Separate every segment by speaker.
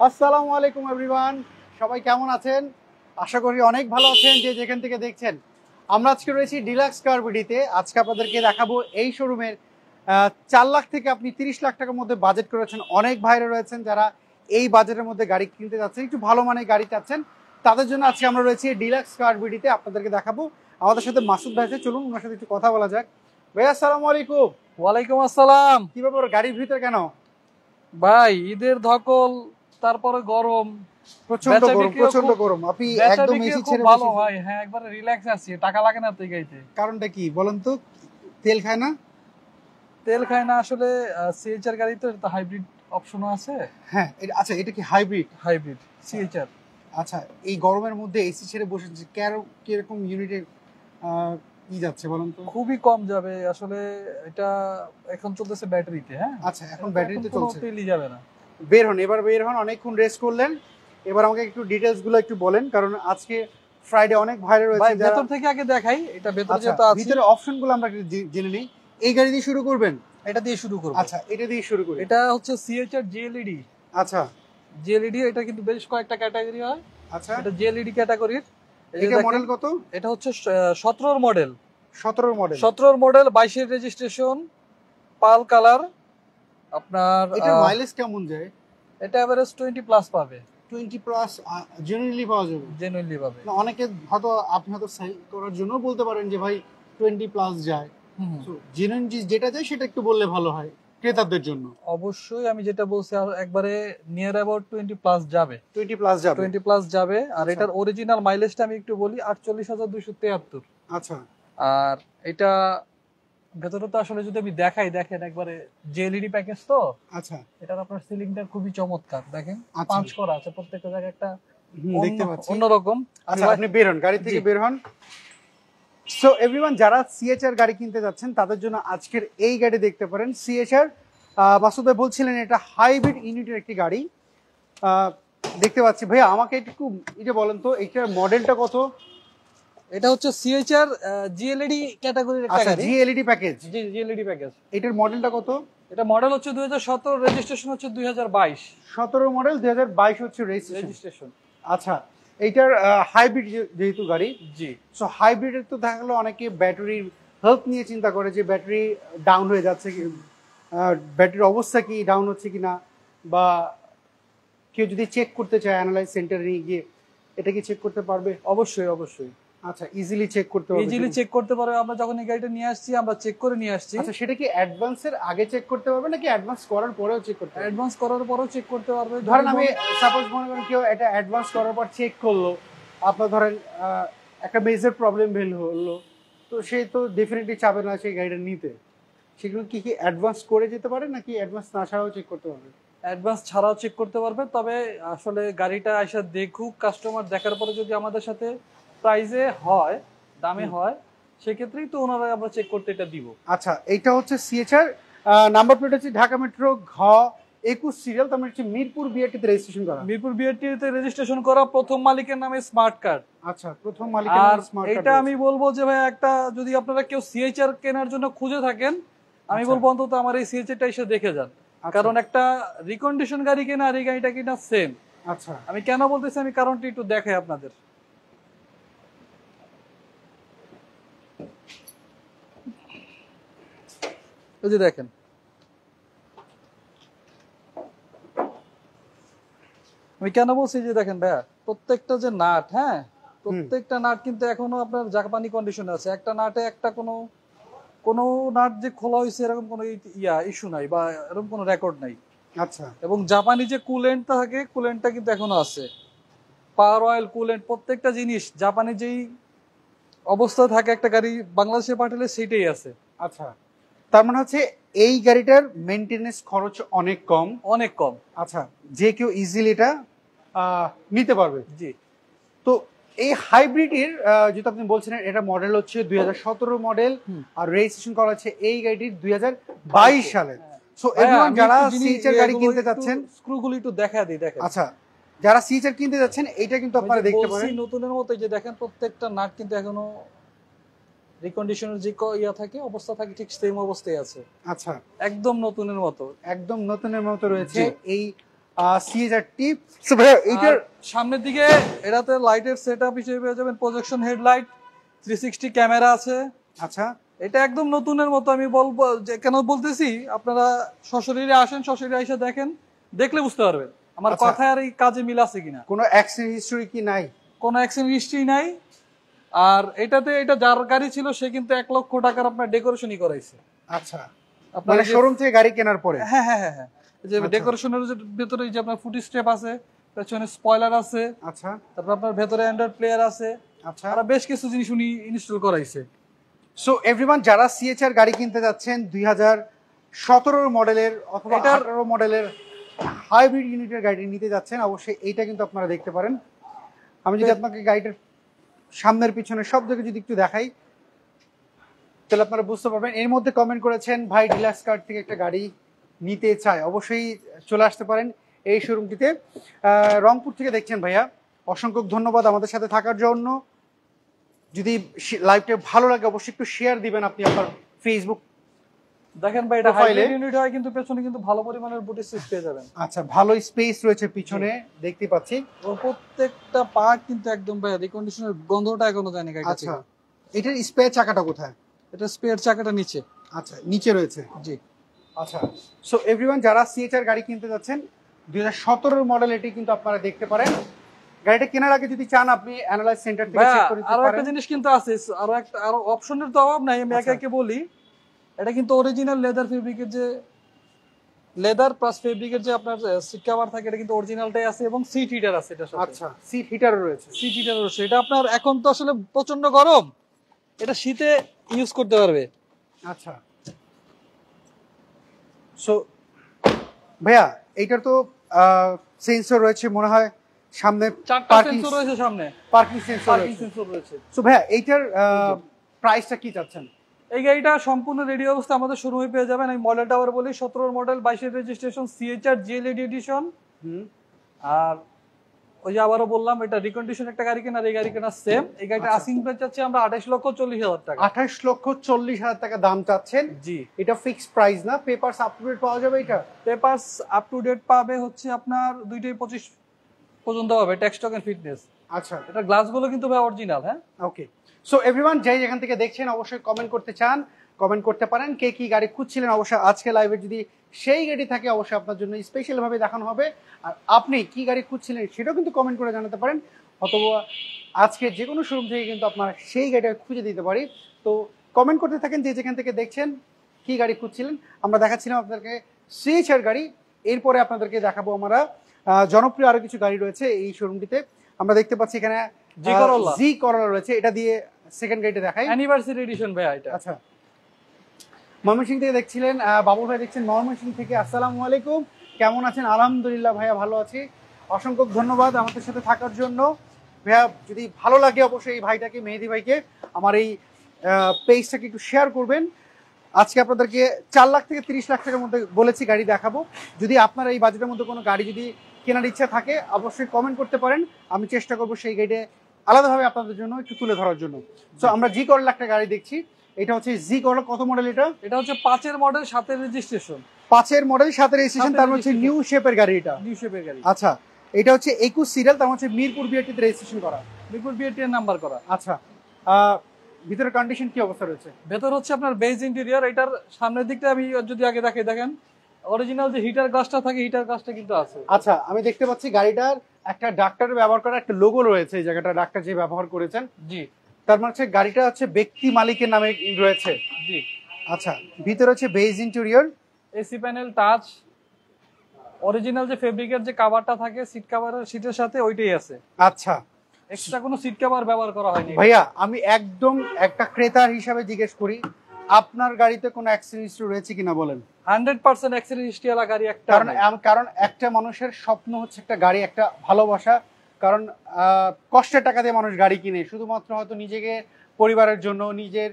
Speaker 1: আসসালামু আলাইকুম এভরিওয়ান, সবাই কেমন আছেন? আশা করি অনেক ভালো আছেন যে যেখান থেকে দেখছেন। আমরা আজকে রয়েছি ডিলাক্স কার বিডিতে। আজকে আপনাদেরকে দেখাবো এই শোরুমের 4 লাখ থেকে আপনি 30 লাখ টাকার মধ্যে বাজেট করেছেন। অনেক ভাইরা রয়েছেন যারা এই বাজেটের মধ্যে গাড়ি কিনতে যাচ্ছেন, একটু ভালো মানের গাড়ি চাচ্ছেন, তাদের জন্য আজকে আমরা রয়েছি ডিলাক্স কার বিডিতে। আপনাদেরকে দেখাবো। আমাদের সাথে মাসুদ ভাই আছে, চলুন ওনার সাথে একটু কথা বলা যাক। ভাই আসসালামু আলাইকুম।
Speaker 2: ওয়ালাইকুম আসসালাম।
Speaker 1: কি ব্যাপার, গাড়ির ভিতরে কেন?
Speaker 2: ভাই ঈদের ধকল, তারপরে গরম,
Speaker 1: প্রচন্ড গরম, প্রচন্ড গরম। আপনি একদম এসি ছেড়ে
Speaker 2: ভালো ভাই। হ্যাঁ, একবারে রিল্যাক্স আছি, টাকা লাগে না তো গাইতে।
Speaker 1: কারণটা কি বলেন তো? তেল খায় না?
Speaker 2: তেল খায় না আসলে। সিএইচআর গাড়ি তো, এটা হাইব্রিড অপশনও আছে।
Speaker 1: হ্যাঁ, আচ্ছা, এটা কি হাইব্রিড?
Speaker 2: Hybrid C-HR.
Speaker 1: আচ্ছা, এই গরমের মধ্যে এসি ছেড়ে বসেছে, কিরকম ইউনিটের যাচ্ছে বলেন তো?
Speaker 2: খুবই কম যাবে আসলে। এটা এখন চলতেছে ব্যাটারিতে। হ্যাঁ,
Speaker 1: আচ্ছা, এখন ব্যাটারিতে চলছে।
Speaker 2: তেলই যাবে না।
Speaker 1: বের হন, অনেকক্ষণ রেস্ট করলেন। এবার আমাকে একটু ডিটেইলস গুলো একটু বলেন, কারণ আজকে ফ্রাইডে অনেক ভাইরা রয়েছে।
Speaker 2: ভাই ভেতর থেকে আগে দেখাই, এটা ভেতরে যেটা আছে,
Speaker 1: ভিতরে অপশনগুলো আমরা জেনে নিই। এই গাড়ি দিয়ে শুরু করবেন?
Speaker 2: এটা দিয়ে শুরু করব।
Speaker 1: আচ্ছা, এটা দিয়ে শুরু করি।
Speaker 2: এটা হচ্ছে সিএইচআর জিএলইডি।
Speaker 1: আচ্ছা,
Speaker 2: জিএলইডি এটা কিন্তু বেশ কয়েকটা ক্যাটাগরি হয়।
Speaker 1: আচ্ছা,
Speaker 2: এটা জিএলইডি ক্যাটাগরির।
Speaker 1: এটা মডেল কত?
Speaker 2: এটা হচ্ছে 17 মডেল।
Speaker 1: 17 মডেল।
Speaker 2: 17 মডেল, 22 রেজিস্ট্রেশন, পাল কালার। আপনার
Speaker 1: এটার মাইলেজ কেমন যায়?
Speaker 2: এটা এভারেজ 20 প্লাস পাবে।
Speaker 1: 20 প্লাস জেনুইনলি পাওয়া যাবে?
Speaker 2: জেনুইনলি পাবে।
Speaker 1: না, অনেকে হয়তো আপনি হয়তো সেল করার জন্য বলতে পারেন যে ভাই 20 প্লাস যায়। সো জেনুইন যেটা যায় সেটা একটু বললে ভালো হয় ক্রেতাদের জন্য।
Speaker 2: অবশ্যই আমি যেটা বলছি একবারে নিয়ার অ্যাবাউট 20 প্লাস যাবে।
Speaker 1: 20 প্লাস যাবে।
Speaker 2: 20 প্লাস যাবে। আর এটার অরিজিনাল মাইলেজটা আমি একটু বলি, 48,273।
Speaker 1: আচ্ছা,
Speaker 2: আর এটা ভেতরে তো আসলে যদি আমি দেখাই, দেখেন একবারে জেএলইডি প্যাকেজ তো।
Speaker 1: আচ্ছা,
Speaker 2: এটার আপনার সিলিংটা খুবই চমৎকার, দেখেন
Speaker 1: আচ্ছা।
Speaker 2: পাঞ্চ করা আছে প্রত্যেকটা জায়গায় একটা
Speaker 1: দেখতে পাচ্ছি
Speaker 2: অন্যরকম।
Speaker 1: আচ্ছা, আপনি বের হন, গাড়ি থেকে বের হন। সো এভরিওয়ান, যারা সিএইচআর গাড়ি কিনতে যাচ্ছেন তাদের জন্য আজকের এই গাড়ি দেখতে পারেন। সিএইচআর মাসুদ ভাই বলছিলেন এটা হাইব্রিড ইউনিটের একটি গাড়ি দেখতে পাচ্ছি। ভাইয়া আমাকে একটু এটা বলেন তো, এটার মডেলটা কত?
Speaker 2: এটা হচ্ছে সিএইচআর জিএলইডি ক্যাটাগরির একটা গাড়ি।
Speaker 1: জিএলইডি প্যাকেজ।
Speaker 2: জি, জিএলইডি প্যাকেজ।
Speaker 1: এটার মডেলটা কত?
Speaker 2: এটা মডেল হচ্ছে 2017, রেজিস্ট্রেশন হচ্ছে 2022।
Speaker 1: 17 মডেল, 2022 হচ্ছে
Speaker 2: রেজিস্ট্রেশন।
Speaker 1: আচ্ছা, এইটার হাইব্রিড যেহেতু গাড়ি,
Speaker 2: জি।
Speaker 1: সো হাইব্রিডের তো দেখা গেলো অনেকে ব্যাটারির হেলথ নিয়ে চিন্তা করে যে ব্যাটারি ডাউন হয়ে যাচ্ছে কি, ব্যাটারির অবস্থা কি ডাউন হচ্ছে কিনা, বা কেউ যদি চেক করতে চায় অ্যানালাইজ সেন্টারে নিয়ে গিয়ে, এটা কি চেক করতে পারবে?
Speaker 2: অবশ্যই অবশ্যই।
Speaker 1: আচ্ছা, ইজিলি চেক করতে পারবে?
Speaker 2: ইজিলি চেক করতে পারবে। আমরা যখন এই গাড়িটা নিয়ে আসছি, আমরা চেক করে নিয়ে আসছি।
Speaker 1: আচ্ছা, সেটা কি অ্যাডভান্সের আগে চেক করতে পারবে নাকি অ্যাডভান্স করার পরেও চেক করতে পারবে?
Speaker 2: অ্যাডভান্স করার পরেও চেক করতে পারবে।
Speaker 1: ধরেন আমি সাপোজ মনে করেন কেউ এটা অ্যাডভান্স করার পর চেক করলো, আপনার ধরেন একটা মেজর প্রবলেম হলো, তো সে তো ডেফিনেটলি চাবে না সেই গাড়িটা নিতে। সেগুলো কি অ্যাডভান্স করে যেতে পারে নাকি অ্যাডভান্স না ছাড়াও চেক করতে পারবে?
Speaker 2: অ্যাডভান্স ছাড়াও চেক করতে পারবে। তবে আসলে গাড়িটা আইসা দেখুক কাস্টমার, দেখার পরে যদি আমাদের সাথে প্রাইসে হয়, দামে হয়, সেক্ষেত্রেই তো ওনারা আমরা চেক করতে এটা দিব।
Speaker 1: আচ্ছা, এইটা হচ্ছে সিএইচআর, নাম্বার প্লেট হচ্ছে ঢাকা মেট্রো ঘ 21 সিরিয়াল, তার মানে হচ্ছে মিরপুর বিআরটিতে রেজিস্ট্রেশন করা।
Speaker 2: মিরপুর বিআরটিতে রেজিস্ট্রেশন করা, প্রথম মালিকের নামে স্মার্ট কার্ড।
Speaker 1: আচ্ছা, প্রথম মালিকের নামে স্মার্ট কার্ড।
Speaker 2: এটা আমি বলবো যে ভাই, একটা যদি আপনারা কেউ সিএইচআর কেনার জন্য খুঁজে থাকেন, আমি বলবো অন্তত আমার এই সিএইচআরটা এসে দেখে যান। কারণ একটা রিকন্ডিশন গাড়ি কেনা আর এই গাড়িটা কিনা সেম।
Speaker 1: আচ্ছা,
Speaker 2: আমি কেন বলতেছি, আমি কারণটা একটু দেখাই আপনাদের। এই যে দেখেন, আমি কেন বলছি যে দেখেন ভাইয়া, প্রত্যেকটা যে নাট, হ্যাঁ প্রত্যেকটা নাট কিন্তু এখনো আপনার জাপানি কন্ডিশনে আছে। একটা নাটে একটা কোনো নাট যে খোলা হয়েছে এরকম কোনো ইস্যু নাই, বা এরকম কোনো রেকর্ড নাই।
Speaker 1: আচ্ছা,
Speaker 2: এবং জাপানি যে কুলেন্টটা থাকে, কুলেন্টটা কিন্তু এখনো আছে। পাওয়ার অয়েল, কুলেন্ট, প্রত্যেকটা জিনিস জাপানি যেই অবস্থা থাকে একটা গাড়ি বাংলাদেশে পাঠালে সেটাই আছে।
Speaker 1: আচ্ছা, তার মানে হচ্ছে এই গাড়িটার মেইনটেনেন্স খরচ অনেক কম।
Speaker 2: অনেক কম।
Speaker 1: আচ্ছা, যে কেউ ইজিলি এটা নিতে পারবে।
Speaker 2: জি।
Speaker 1: তো এই হাইব্রিডের যেটা আপনি বলছিলেন, এটা মডেল হচ্ছে 2017 মডেল, আর রেজিস্ট্রেশন করা হচ্ছে এই গাড়িটির 2022 সালে। সো এভরিওয়ান, যারা সিএইচআর গাড়ি কিনতে যাচ্ছেন,
Speaker 2: স্ক্রুগুলো একটু দেখা দিই, দেখেন।
Speaker 1: আচ্ছা, যারা সিএইচআর কিনতে যাচ্ছেন, এটা কিন্তু আপনারা দেখতে পারেন
Speaker 2: নতুনের মতো। যে দেখেন প্রত্যেকটা নাট কিন্তু এখনো রিকন্ডিশনের যে থাকে, অবস্থা থাকে, ঠিক সেম অবস্থায় আছে।
Speaker 1: আচ্ছা,
Speaker 2: একদম নতুনের মতো,
Speaker 1: একদম নতুনের মতো রয়েছে। এই সিএচআরটি। সো ভাইয়া এইটার
Speaker 2: সামনের দিকে এটাতে লাইটের সেটআপ হিসেবে পেয়ে যাবেন প্রজেকশন হেডলাইট, 360 ক্যামেরা আছে।
Speaker 1: আচ্ছা,
Speaker 2: এটা একদম নতুনের মতো। আমি বলবো যে কেন বলতেছি, আপনারা সশরীরে আসেন, সশরীরে এসে দেখেন, দেখলে বুঝতে পারবেন আমার
Speaker 1: আচ্ছা।
Speaker 2: কথা আর এই কাজে মিল আছে কিনা।
Speaker 1: কোনো অ্যাক্সিডেন্ট হিস্টরি কি নাই?
Speaker 2: কোনো অ্যাক্সিডেন্ট হিস্ট্রি নাই। আর এটাতে এটা যার গাড়ি ছিল সে কিন্তু 1 লক্ষ টাকার আপনার ডেকোরেশনই করাইছে।
Speaker 1: আচ্ছা,
Speaker 2: আপনার
Speaker 1: মানে শোরুম থেকে গাড়ি কেনার পরে?
Speaker 2: হ্যাঁ হ্যাঁ হ্যাঁ হ্যাঁ, যে
Speaker 1: আচ্ছা।
Speaker 2: ডেকোরেশনের ভেতরে যে আপনার ফুট স্টেপ আছে, পেছনে স্পয়লার আছে,
Speaker 1: আচ্ছা
Speaker 2: তারপর আপনার ভেতরে অ্যান্ড্রয়েড প্লেয়ার আছে,
Speaker 1: আচ্ছা।
Speaker 2: আর বেশ কিছু জিনিস উনি ইনস্টল করাইছে।
Speaker 1: সো এভরিওয়ান, যারা সিএচআর গাড়ি কিনতে যাচ্ছেন 2017 মডেলের অথবা 18 মডেলের হাইব্রিড ইউনিটের গাড়ি নিতে যাচ্ছেন, অবশ্যই এইটা কিন্তু আপনারা দেখতে পারেন। আমি যদি আপনাকে গাড়িটার সামনের পিছনে সব দিকে যদি একটু দেখাই, তাহলে আপনারা বুঝতে পারবেন। এর মধ্যে কমেন্ট করেছেন ভাই ডিলাক্স কার থেকে একটা গাড়ি নিতে চায়, অবশ্যই চলে আসতে পারেন এই শোরুমটিতে। রংপুর থেকে দেখছেন ভাইয়া, অসংখ্য ধন্যবাদ আমাদের সাথে থাকার জন্য। যদি লাইভটা ভালো লাগে অবশ্যই একটু শেয়ার দিবেন আপনি আপনার ফেসবুক।
Speaker 2: দেখেন ভাই, এটা
Speaker 1: প্রোফাইলে
Speaker 2: হাইব্রিড ইউনিট হয় কিন্তু পেছনে কিন্তু ভালো পরিমাণের বুটের স্পেস পেয়ে যাবেন।
Speaker 1: আচ্ছা, ভালো স্পেস রয়েছে পিছনে, দেখতে পাচ্ছি।
Speaker 2: ও প্রত্যেকটা পার্ট কিন্তু একদম ভাই রিকন্ডিশনের গন্ধটা এখনো যায়নি গাড়িটা
Speaker 1: আচ্ছা,
Speaker 2: থেকে।
Speaker 1: এটার স্পেয়ার চাকাটা কোথায়?
Speaker 2: এটা স্পেয়ার চাকাটা নিচে।
Speaker 1: আচ্ছা, নিচে রয়েছে।
Speaker 2: জি।
Speaker 1: আচ্ছা, সো এভরিওয়ান, যারা সিএচআর গাড়ি কিনতে যাচ্ছেন 2017 মডেল, এটি কিন্তু আপনারা দেখতে পারেন। গাড়িটা কেনার আগে যদি চান আপনি অ্যানালাইজ সেন্টার থেকে চেক করে নিতে
Speaker 2: আরো
Speaker 1: পারেন।
Speaker 2: একটা জিনিস কিন্তু আছে, আরো অপশনের তো অভাব নাই। আমি একে একে বলি। এটা কিন্তু অরিজিনাল লেদার ফেব্রিকের, যে লেদার প্লাস ফেব্রিকের যে আপনার সিট কভার থাকে, এটা কিন্তু অরিজিনালটাই আছে এবং সিট হিটার আছে এটার সাথে।
Speaker 1: আচ্ছা, সিট হিটারও রয়েছে।
Speaker 2: সিট হিটার রয়েছে। এটা আপনার এখন তো আসলে প্রচন্ড গরম, এটা শীতে ইউজ করতে পারবে।
Speaker 1: আচ্ছা, সো ভাইয়া এইটার তো সেন্সর রয়েছে মনে হয় সামনে,
Speaker 2: 4টা সেন্সর রয়েছে সামনে,
Speaker 1: পার্কিং সেন্সর
Speaker 2: পার্কিং
Speaker 1: রয়েছে।
Speaker 2: সেন্সর রয়েছে।
Speaker 1: সো ভাইয়া এইটার প্রাইসটা কি চাচ্ছেন?
Speaker 2: এই গাড়িটা সম্পূর্ণ রেডি অবস্থা আমাদের শোরুমে পেয়ে যাবেন। আমি মডেলটা আবার বলি, 17 মডেল, 22 রেজিস্ট্রেশন, সিএচআর জিএলইডি এডিশন। আর ওই যে আবারও বললাম, এটা রিকন্ডিশন একটা গাড়ি কেনার এই গাড়ি কেনার সেম। এই গাড়িটা আসিং প্রাইস চাচ্ছি আমরা 28,40,000 টাকা।
Speaker 1: 28,40,000 টাকা দাম চাচ্ছেন?
Speaker 2: জি।
Speaker 1: এটা ফিক্সড প্রাইস না? পেপারস আপ টু ডেট পাওয়া যাবে? এটা
Speaker 2: পেপারস আপ টু ডেট পাবে হচ্ছে আপনার 2.25 পর্যন্ত হবে, ট্যাক্স টোকেন ফিটনেস।
Speaker 1: আচ্ছা,
Speaker 2: এটা গ্লাসগুলো কিন্তু ভাই অরিজিনাল। হ্যাঁ,
Speaker 1: ওকে। সো এভরিওয়ান, যাই যেখান থেকে দেখছেন অবশ্যই কমেন্ট করতে চান, কমেন্ট করতে পারেন। কে কি গাড়ি খুঁজছিলেন অবশ্যই আজকে লাইভে যদি সেই গাড়ি থাকে অবশ্যই আপনার জন্য স্পেশাল ভাবে দেখানো হবে। আর আপনি কি গাড়ি খুঁজছিলেন সেটাও কিন্তু কমেন্ট করে জানাতে পারেন, অথবা আজকে যে কোনো শোরুম থেকে কিন্তু আপনারা সেই গাড়িটা খুঁজে দিতে পারি। তো কমেন্ট করতে থাকেন যে যেখান থেকে দেখছেন, কি গাড়ি খুঁজছিলেন। আমরা দেখাচ্ছিলাম আপনাদেরকে সিএচআর গাড়ি, এরপরে আপনাদেরকে দেখাবো আমরা জনপ্রিয় আরো কিছু গাড়ি রয়েছে এই শোরুমটিতে। আমরা দেখতে পাচ্ছি এখানে জি করলা রয়েছে, এটা দিয়ে সেকেন্ড গাড়িটা দেখাই,
Speaker 2: অ্যানিভার্সারি এডিশন ভাই এটা।
Speaker 1: আচ্ছা, ময়মনসিংহ থেকে দেখছিলেন বাবুল ভাই, দেখছেন ময়মনসিংহ থেকে। আসসালামু আলাইকুম, কেমন আছেন? আলহামদুলিল্লাহ ভাইয়া, ভালো আছি। অসংখ্য ধন্যবাদ আমাদের সাথে থাকার জন্য ভাইয়া। যদি ভালো লাগে অবশ্যই এই ভাইটাকে, মেহেদি ভাইকে, আমার এই পেজটাকে একটু শেয়ার করবেন। আজকে আপনাদেরকে 4 লাখ থেকে 30 লাখ টাকার মধ্যে বলেছি গাড়ি দেখাবো। যদি আপনার এই বাজেটের মধ্যে কোনো গাড়ি যদি কেনার ইচ্ছা থাকে অবশ্যই কমেন্ট করতে পারেন, আমি চেষ্টা করবো সেই গাড়িটা আলাদাভাবে আপনাদের জন্য একটু তুলে ধরার জন্য। সো আমরা জি করলা একটা গাড়ি দেখছি, এটা হচ্ছে জি করলা। কত মডেল এটা?
Speaker 2: এটা হচ্ছে 5-এর মডেল, 7-এর রেজিস্ট্রেশন।
Speaker 1: 5-এর মডেল, 7-এর রেজিস্ট্রেশন, তার হচ্ছে নিউ শেপের গাড়ি এটা।
Speaker 2: নিউ শেপের গাড়ি।
Speaker 1: আচ্ছা, এটা হচ্ছে 21 সিরিয়াল, তার হচ্ছে মিরপুর বিআরটিতে রেজিস্ট্রেশন করা,
Speaker 2: মিরপুর বিআরটি এর নাম্বার করা।
Speaker 1: আচ্ছা, ভিতরের কন্ডিশন কি অবস্থা রয়েছে?
Speaker 2: ভেতর হচ্ছে আপনার বেজ ইন্টেরিয়র। এটার সামনের দিকটা আমি যদি আগে দেখেন, অরিজিনাল যে হিটার গ্লাসটা থাকে, হিটার গ্লাসটা কিন্তু আছে।
Speaker 1: আচ্ছা, আমি দেখতে পাচ্ছি গাড়িটার একটা ডাক্তারের ব্যবহার করা একটা লোগো রয়েছে, এই জায়গাটা ডাক্তার যে ব্যবহার করেছেন।
Speaker 2: জি।
Speaker 1: তার মানে হচ্ছে গাড়িটা হচ্ছে ব্যক্তি মালিকের নামে রয়েছে।
Speaker 2: জি।
Speaker 1: আচ্ছা, ভিতরে হচ্ছে beige interior,
Speaker 2: AC panel, touch, original যে ফেব্রিকের যে কভারটা থাকে সিট কভারের সিটের সাথে, ওইটাই আছে।
Speaker 1: আচ্ছা,
Speaker 2: এক্সট্রা কোনো সিট কভার ব্যবহার করা হয়নি।
Speaker 1: ভাইয়া আমি একদম একটা ক্রেতার হিসাবে জিজ্ঞেস করি, আপনার গাড়িতে কোনো অ্যাক্সিডেন্ট হিস্ট্রি রয়েছে কিনা বলেন।
Speaker 2: 100% অ্যাক্সিডেন্ট হিস্ট্রিওয়ালা গাড়ি একটা।
Speaker 1: কারণ একটা মানুষের স্বপ্ন হচ্ছে একটা গাড়ি, একটা ভালোবাসা। কারণ কষ্টের টাকা দিয়ে মানুষ গাড়ি কিনে শুধুমাত্র হয়তো নিজেকে, পরিবারের জন্য, নিজের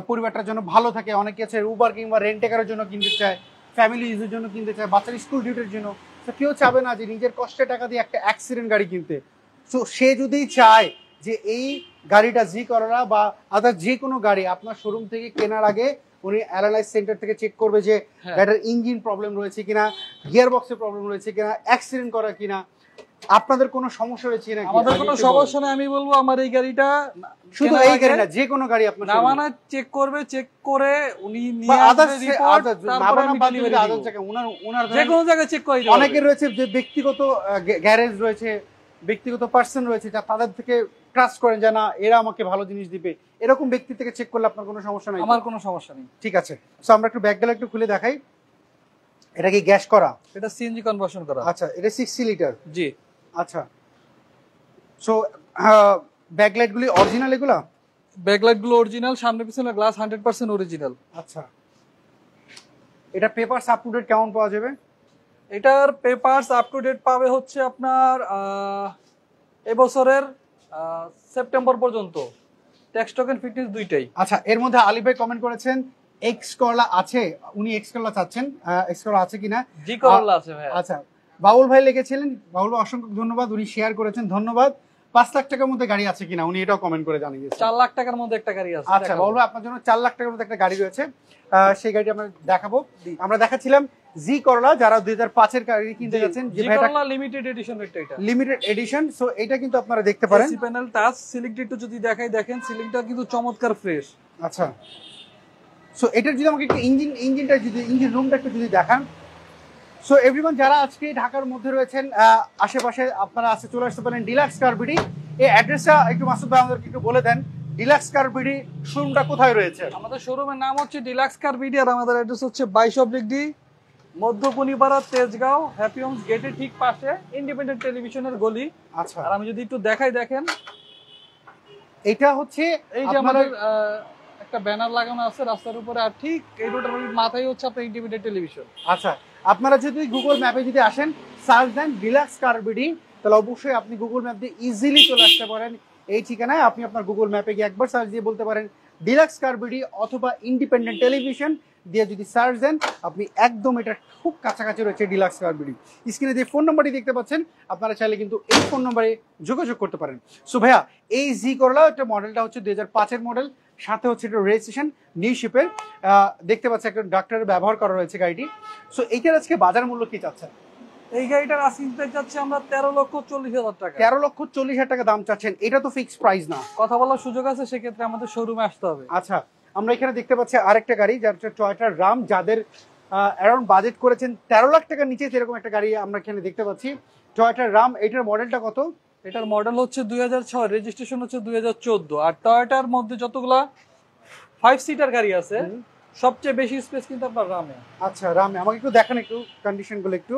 Speaker 1: পরিবারটার জন্য ভালো থাকে। অনেকে আছে উবার কিংবা রেন্টেকারের জন্য কিনতে চায়, ফ্যামিলি ইউজের জন্য কিনতে চায়, বাচ্চার স্কুল ডিউটির জন্য। তো কেউ চাবে না যে নিজের কষ্টের টাকা দিয়ে একটা অ্যাক্সিডেন্ট গাড়ি কিনতে। তো সে যদি চায় যে এই গাড়িটা জি করলা বা আদার যে কোনো গাড়ি আপনার শোরুম থেকে কেনার আগে উনি অ্যানালাইজ সেন্টার থেকে চেক করবে যে গাড়িটার ইঞ্জিন প্রবলেম রয়েছে কিনা, গিয়ার বক্সের প্রবলেম রয়েছে কিনা, অ্যাক্সিডেন্ট করা কিনা, আপনাদের কোনো সমস্যা হয়েছে নাকি?
Speaker 2: আমাদের কোনো সমস্যা নেই। আমি বলবো আমার এই গাড়িটা
Speaker 1: শুধু এই গাড়ি না, যে কোনো গাড়ি আপনার
Speaker 2: নামানা চেক করবে, চেক করে উনি নিয়ে আসবে রিপোর্ট, তারপরে আমি ডেলিভারি দেব।
Speaker 1: ওনার
Speaker 2: যে কোনো জায়গায় চেক করে দিতে হবে।
Speaker 1: অনেকের রয়েছে যে ব্যক্তিগত গ্যারেজ রয়েছে, ব্যক্তিগত পার্সন রয়েছে, যা তাদের থেকে ট্রাস্ট করেন যে না এরা আমাকে ভালো জিনিস দিবে, এরকম ব্যক্তি থেকে চেক করলে আপনার কোনো সমস্যা নাই?
Speaker 2: আমার কোনো সমস্যা নেই।
Speaker 1: ঠিক আছে, সো আমরা একটু ব্যাকডালা একটু খুলে দেখাই। এটা কি গ্যাস করা?
Speaker 2: এটা সিএনজি কনভার্সন করা।
Speaker 1: আচ্ছা, এটা 60 লিটার।
Speaker 2: জি।
Speaker 1: আচ্ছা, সো ব্যাকলাইট গুলি অরিজিনাল? এগুলা
Speaker 2: ব্যাকলাইট গুলো অরিজিনাল, সামনে পিছনে গ্লাস 100% অরিজিনাল।
Speaker 1: আচ্ছা, এটা পেপারস আপ টু ডেট কেমন পাওয়া যাবে?
Speaker 2: এটার পেপারস আপ টু ডেট পাবে হচ্ছে আপনার এবছরের সেপ্টেম্বর পর্যন্ত, ট্যাক্স টোকেন ফিটনেস দুইটাই।
Speaker 1: আচ্ছা, এর মধ্যে আলী ভাই কমেন্ট করেছেন এক্স করলা আছে, উনি এক্স করলা চাচ্ছেন, এক্স করলা আছে কিনা?
Speaker 2: জি করলা আছে ভাই।
Speaker 1: আচ্ছা, বাউল ভাই লিখেছিলেন, বাউল ভাই অসংখ্য ধন্যবাদ, উনি শেয়ার করেছেন, ধন্যবাদ। 5 লাখ টাকার মধ্যে গাড়ি আছে কিনা উনি এটাও কমেন্ট করে জানিয়েছেন।
Speaker 2: 4 লাখ টাকার মধ্যে একটা গাড়ি আছে।
Speaker 1: আচ্ছা বাউল ভাই, আপনার জন্য 4 লাখ টাকার মধ্যে একটা গাড়ি রয়েছে, সেই গাড়িটা আমরা দেখাবো। আমরা দেখাচ্ছিলাম জি করলা, যারা 2005 এর গাড়ি কিনতে যাচ্ছেন,
Speaker 2: জি করলা লিমিটেড এডিশন, এটা
Speaker 1: লিমিটেড এডিশন। সো এটা কিন্তু আপনারা দেখতে পারেন।
Speaker 2: এসি প্যানেল টাচ, সিলিংটা একটু যদি দেখাই, দেখেন সিলিংটা কিন্তু চমৎকার ফ্রেশ।
Speaker 1: আচ্ছা, সো এটার যদি আমাকে একটু ইঞ্জিন রুমটা একটু যদি দেখান। সো এভরিওয়ান, যারা আজকে ঢাকার মধ্যে রয়েছেন, আশেপাশে আপনারা আসতে চলে আসতে পারেন ডিলাক্স কার বিডি। এই অ্যাড্রেসটা একটু মাসুদ ভাই আমাদেরকে একটু বলে দেন, ডিলাক্স কার বিডি শোরুমটা কোথায় রয়েছে?
Speaker 2: আমাদের শোরুমের নাম হচ্ছে ডিলাক্স কার বিডি, আর আমাদের অ্যাড্রেস হচ্ছে 22 মধ্যকুনিপাড়া, তেজগাঁও, হ্যাপি হোমস গেটের ঠিক পাশে, ইন্ডিপেন্ডেন্ট টেলিভিশনের গলি।
Speaker 1: আচ্ছা,
Speaker 2: আর আমি যদি একটু দেখাই, দেখেন
Speaker 1: এটা হচ্ছে
Speaker 2: এই যে আমাদের একটা ব্যানার লাগানো আছে রাস্তার উপরে, আর ঠিক এই রোডের মাথায় হচ্ছে আপনার ইন্ডিপেন্ডেন্ট টেলিভিশন।
Speaker 1: আচ্ছা, আপনারা যদি গুগল ম্যাপে যদি আসেন, সার্চ দেন ডিলাক্স কার বিডি, তাহলে অবশ্যই আপনি গুগল ম্যাপ দিয়ে ইজিলি চলে আসতে পারেন এই ঠিকানায়। আপনি আপনার গুগল ম্যাপে গিয়ে একবার সার্চ দিয়ে বলতে পারেন ডিলাক্স কার বিডি অথবা ইন্ডিপেন্ডেন্ট টেলিভিশন দিয়ে যদি সার্চ দেন, আপনি একদম এটা খুব কাছাকাছি রয়েছে ডিলাক্স কার বিডি। স্ক্রিনে যে ফোন নাম্বারটি দেখতে পাচ্ছেন, আপনারা চাইলে কিন্তু এই ফোন নাম্বারে যোগাযোগ করতে পারেন। সো ভাইয়া, এই জি করলা একটা মডেলটা হচ্ছে 2005 এর মডেল, সাথে হচ্ছে এটা রেজিস্ট্রেশন নিউ শিপের, দেখতে পাচ্ছি একটা ডাক্তারের ব্যবহার করা রয়েছে গাড়িটি। সো এইটার আজকে বাজার মূল্য কি চাচ্ছেন?
Speaker 2: এই গাড়িটার আস্কিং প্রাইস যাচ্ছে আমরা 13,40,000 টাকা।
Speaker 1: 13,40,000 টাকা দাম চাচ্ছেন, এটা তো ফিক্সড প্রাইস না,
Speaker 2: কথা বলার সুযোগ আছে, সেক্ষেত্রে আমাদের শোরুমে আসতে হবে।
Speaker 1: আচ্ছা, আমরা এখানে দেখতে পাচ্ছি আরেকটা গাড়ি, যার হচ্ছে টয়োটা রাম, যাদের অ্যারাউন্ড বাজেট করেছেন 13 লাখ টাকার নিচে, সেরকম একটা গাড়ি আমরা এখানে দেখতে পাচ্ছি, টয়োটা রাম। এটার মডেলটা কত?
Speaker 2: এটার মডেল হচ্ছে 2006, রেজিস্ট্রেশন হচ্ছে 2014। আর টয়োটার মধ্যে যতগুলা 5 সিটার গাড়ি আছে, সবচেয়ে বেশি স্পেস কিন্তু আপনার রামে।
Speaker 1: আচ্ছা, রামে আমাকে একটু দেখান, একটু কন্ডিশন গুলো একটু।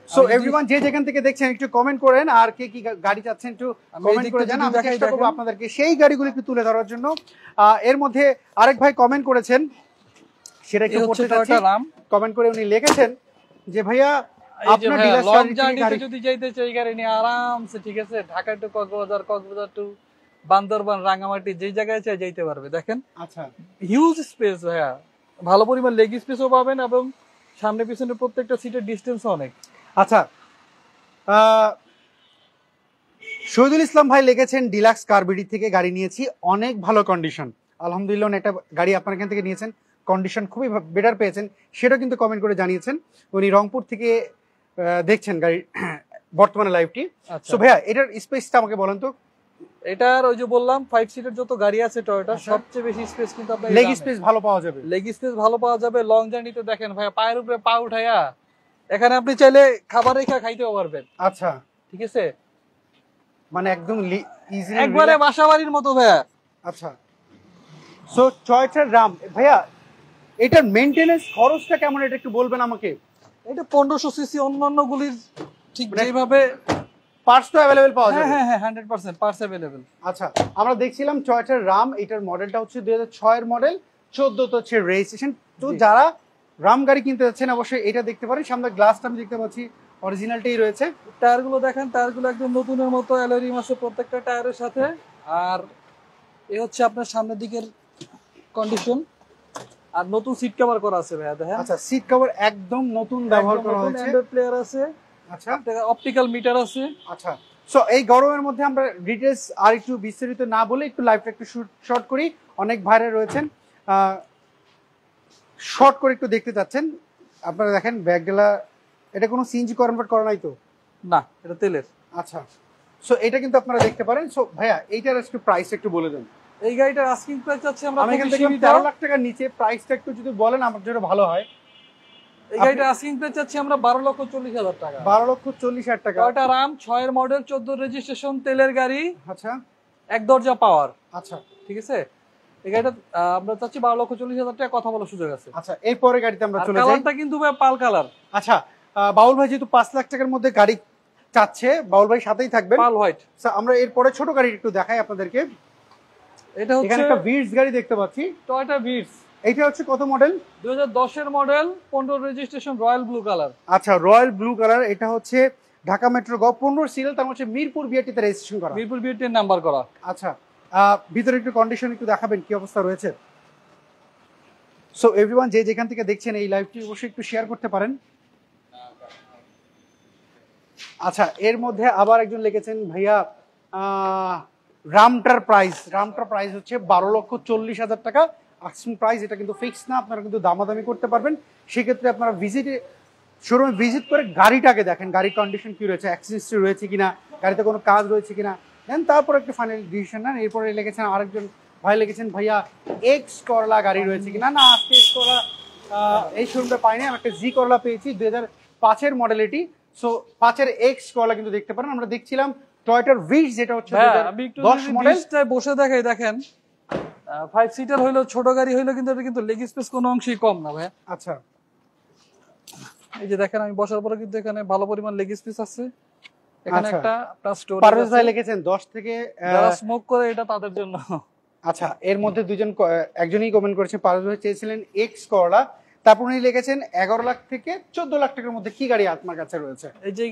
Speaker 1: সো এভরিওয়ান, যে যেখান থেকে দেখছেন একটু কমেন্ট করেন, আর কে কি গাড়ি চাচ্ছেন একটু কমেন্ট করে জানান, আমি চেষ্টা করব আপনাদেরকে সেই গাড়িগুলো একটু তুলে ধরার জন্য। এর মধ্যে আরেক ভাই কমেন্ট করেছেন, সেটা একটু পড়তে চাচ্ছি। কমেন্ট করে উনি লিখেছেন যে ভাইয়া আপনার ডিলার
Speaker 2: লং জার্নিতে যদি যাইতে চাই গাড়ি নিয়ে আরামসে, ঠিক আছে, ঢাকা টু কক্সবাজার, কক্সবাজার টু বান্দরবান, রাঙ্গামাটি, যেই জায়গায় চাই যাইতে পারবে। দেখেন,
Speaker 1: আচ্ছা,
Speaker 2: হিউজ স্পেস ভাইয়া, ভালো পরিমাণ লেগ স্পেসও পাবেন, এবং সামনে পিছনে প্রত্যেকটা সিটের ডিসটেন্স অনেক।
Speaker 1: আচ্ছা, শহীদুল ইসলাম ভাই লিখেছেন ডিলাক্স কার বিডি থেকে গাড়ি নিয়েছি, অনেক ভালো কন্ডিশন, আলহামদুলিল্লাহ। একটা গাড়ি আপনার এখান থেকে নিয়েছেন, কন্ডিশন খুবই বেটার পেয়েছেন, সেটা কিন্তু কমেন্ট করে জানিয়েছেন। উনি রংপুর থেকে দেখছেন গাড়ি বর্তমানে লাইভটি। সো ভাইয়া, এটার স্পেসটা আমাকে বলেন তো।
Speaker 2: এটার ওই যে বললাম 5 সিটের যত গাড়ি আছে টয়োটা, সবচেয়ে বেশি স্পেস কিন্তু আপনার
Speaker 1: লেগ স্পেস ভালো পাওয়া যাবে।
Speaker 2: লেগ স্পেস ভালো পাওয়া যাবে। লং জার্নিতে দেখেন ভাইয়া, পায়ের উপরে পা উঠাইয়া এখানে আপনি চাইলে খাবার রেখে খাইতেও পারবেন।
Speaker 1: আচ্ছা,
Speaker 2: ঠিক আছে,
Speaker 1: মানে একদম ইজিলি,
Speaker 2: একবারে বাসাবাড়ির মতো ভাইয়া।
Speaker 1: আচ্ছা, সো টয়োটা রাম ভাইয়া, এটার মেইনটেনেন্স খরচটা কেমন, এটা একটু বলবেন আমাকে।
Speaker 2: এটা 1500 সিসি, অন্যান্য গুলির ঠিক যেভাবে
Speaker 1: পার্টস তো अवेलेबल পাওয়া যাবে।
Speaker 2: হ্যাঁ হ্যাঁ 100% পার্টস अवेलेबल।
Speaker 1: আচ্ছা, আমরা দেখছিলাম টয়োটা রাম, এটার মডেলটা হচ্ছে 2006 এর মডেল, 14 তো হচ্ছে রেজিস্ট্রেশন। তো যারা রাম গাড়ি কিনতে যাচ্ছেন অবশ্যই এটা দেখতে পারেন। সামনে গ্লাসটা আমি দেখতে পাচ্ছি অরিজিনালটাই রয়েছে।
Speaker 2: টায়ারগুলো দেখেন, টায়ারগুলো একদম নতুনের মতো, অ্যালয় রিম আছে প্রত্যেকটা টায়ারের সাথে। আর এই হচ্ছে আপনার সামনের দিকের কন্ডিশন, আর নতুন সিট কভার করা আছে ভাইয়া দেখেন।
Speaker 1: আচ্ছা, সিট কভার একদম নতুন ব্যবহার করা হয়েছে,
Speaker 2: অ্যান্ড্রয়েড প্লেয়ার আছে,
Speaker 1: আচ্ছা,
Speaker 2: অপটিক্যাল মিটার আছে।
Speaker 1: আচ্ছা, সো এই গরমের মধ্যে আমরা ডিটেইলস আর একটু বিস্তারিত না বলে একটু লাইভটা একটু শর্ট করি, অনেক ভাইরা রয়েছেন। শর্ট করে একটু দেখতে চাচ্ছেন, আপনারা দেখেন ব্যাকডেলা, এটা কোনো সিএনজি কনভার্ট করা নাই তো?
Speaker 2: না, এটা তেলের।
Speaker 1: আচ্ছা, সো এটা কিন্তু আপনারা দেখতে পারেন। সো ভাইয়া এইটার একটু প্রাইস একটু বলে দেন।
Speaker 2: এই গাড়িটার আস্কিং প্রাইস আছে আমরা
Speaker 1: আমি এখান থেকে 13 লাখ টাকার নিচে, প্রাইসটা একটু যদি বলেন আমার জন্য ভালো হয়।
Speaker 2: এই গাড়িটার আস্কিং প্রাইস আছে আমরা 12,40,000 টাকা।
Speaker 1: 12,40,000 টাকা।
Speaker 2: টয়োটা রাম 6 এর মডেল, 14 রেজিস্ট্রেশন, তেলের গাড়ি।
Speaker 1: আচ্ছা,
Speaker 2: এক দরজা পাওয়ার।
Speaker 1: আচ্ছা
Speaker 2: ঠিক আছে, এই গাড়িটা আমরা চাচ্ছি 12,40,000 টাকা, কথা বলার সুযোগ আছে।
Speaker 1: আচ্ছা, এরপরে গাড়িতে আমরা চলে যাই।
Speaker 2: কালারটা কিন্তু ভাই পাল কালার।
Speaker 1: আচ্ছা, বাউল ভাই যেহেতু 5 লাখ টাকার মধ্যে গাড়ি চাচ্ছে, বাউল ভাই সাথেই থাকবেন।
Speaker 2: Pearl white.
Speaker 1: আমরা এরপরে ছোট গাড়ি একটু দেখাই আপনাদেরকে।
Speaker 2: এটা হচ্ছে
Speaker 1: এখানে একটা ভিটস গাড়ি দেখতে পাচ্ছি,
Speaker 2: টয়োটা ভিটস।
Speaker 1: এইটা হচ্ছে কত মডেল?
Speaker 2: 2010 এর model, 15 registration, royal blue colour.
Speaker 1: আচ্ছা, রয়্যাল ব্লু কালার। এটা হচ্ছে ঢাকা মেট্রো গ 15 সিরিয়াল, তার হচ্ছে মিরপুর বিআরটিতে রেজিস্ট্রেশন করা।
Speaker 2: মিরপুর বিআরটি নাম্বার করা।
Speaker 1: আচ্ছা, ভিতরে একটু কন্ডিশন একটু দেখাবেন কি অবস্থা রয়েছে। সো এভরিওয়ান, যে যেখান থেকে দেখছেন এই লাইভটি অবশ্যই একটু শেয়ার করতে পারেন। আচ্ছা, এর মধ্যে আবার একজন লিখেছেন ভাইয়া রামটার প্রাইস হচ্ছে 12,40,000 টাকা আস্কিং প্রাইস। এটা কিন্তু ফিক্স না, আপনারা কিন্তু দামাদামি করতে পারবেন। সেক্ষেত্রে আপনারা শোরুমে ভিজিট করে গাড়িটাকে দেখেন, গাড়ির কন্ডিশন কি রয়েছে, অ্যাক্সেসরি রয়েছে কিনা, গাড়িতে কোনো কাজ রয়েছে কিনা, দেন তারপর একটা ফাইনাল ডিসিশন নেন। এরপরে লিখেছেন আরেকজন ভাই, লিখেছেন ভাইয়া এক্স করলা গাড়ি রয়েছে কিনা। না, আজকে এক্স করলা এই শোরুমটা পাইনি, আমি একটা জি করলা পেয়েছি, 2005 এর মডেল এটি। সো 5 এর এক্স করলা কিন্তু দেখতে পারেন। আমরা দেখছিলাম টয়োটার ভিটস, যেটা হচ্ছে 2010 মডেল।
Speaker 2: বসে দেখাই, দেখেন 5 সিটার হইলো, ছোট গাড়ি হইলো, কিন্তু এটা কিন্তু লেগ স্পেস কোনো অংশেই কম না ভাই।
Speaker 1: আচ্ছা,
Speaker 2: এই যে দেখেন, আমি বসার পরে কিন্তু এখানে ভালো পরিমাণ লেগ স্পেস আছে। এখানে
Speaker 1: আচ্ছা,
Speaker 2: একটা আপনার স্টোরেজ
Speaker 1: পারভেজ ভাই লিখেছেন 10 থেকে
Speaker 2: যারা স্মোক করে এটা তাদের জন্য।
Speaker 1: আচ্ছা, এর মধ্যে একজনই কমেন্ট করেছে, পারভেজ ভাই চেয়েছিলেন এক্স করলা, তারপর উনি লিখেছেন 11 লাখ থেকে 14 লাখ টাকার মধ্যে কি গাড়ি আপনার কাছে রয়েছে।
Speaker 2: এই যে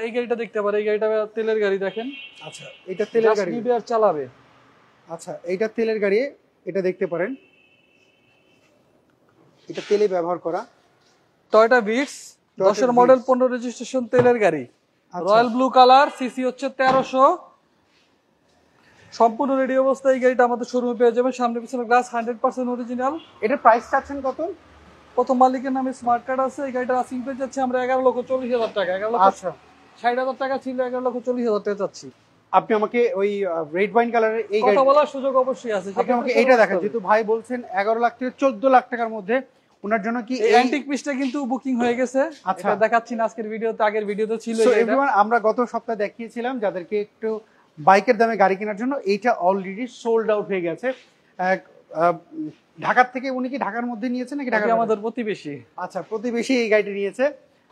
Speaker 2: এই গাড়িটা দেখতে পারে, এই গাড়িটা তেলের গাড়ি দেখেন।
Speaker 1: আচ্ছা, এটা তেলের গাড়ি,
Speaker 2: আর চালাবে।
Speaker 1: আচ্ছা, এইটা তেলের গাড়ি, এটা দেখতে পারেন, এটা তেলে ব্যবহার করা
Speaker 2: টয়োটা ভিটস 10 এর মডেল, 15 রেজিস্ট্রেশন, তেলের গাড়ি, রয়্যাল ব্লু কালার, সিসি হচ্ছে 1300, সম্পূর্ণ রেডি অবস্থায় এই গাড়িটা আমাদের শোরুমে পেয়ে যাবেন। সামনে পিছনে গ্লাস 100% অরিজিনাল।
Speaker 1: এটার প্রাইস চাচ্ছেন কত?
Speaker 2: প্রথম মালিকের নামে স্মার্ট কার্ড আছে। এই গাড়িটা আস্কিং প্রাইস যাচ্ছে আমরা 11,40,000 টাকা। 11,60,000 টাকা ছিল, 11,40,000 টাকা চাচ্ছি।
Speaker 1: আপনি আমাকে ওই রেড ওয়াইন কালারের এই
Speaker 2: কথা বলার সুযোগ অবশ্যই আছে।
Speaker 1: আপনি আমাকে এইটা দেখেন, যেহেতু ভাই বলছেন 11 লাখ থেকে 14 লাখ টাকার মধ্যে, ওনার জন্য কি
Speaker 2: এই অ্যান্টিক পিসটা কিন্তু বুকিং হয়ে গেছে।
Speaker 1: আচ্ছা,
Speaker 2: এটা দেখাচ্ছি না আজকের ভিডিওতে, আগের ভিডিওতে ছিল।
Speaker 1: সো एवरीवन, আমরা গত সপ্তাহে দেখিয়েছিলাম যাদেরকে একটু বাইকের দামে গাড়ি কেনার জন্য, এইটা অলরেডি সোল্ড আউট হয়ে গেছে। ঢাকার থেকে, উনি কি ঢাকার মধ্যে নিয়েছেন নাকি ঢাকা?
Speaker 2: আমাদের প্রতিবেশী।
Speaker 1: আচ্ছা, প্রতিবেশী এই গাড়িটি নিয়েছে।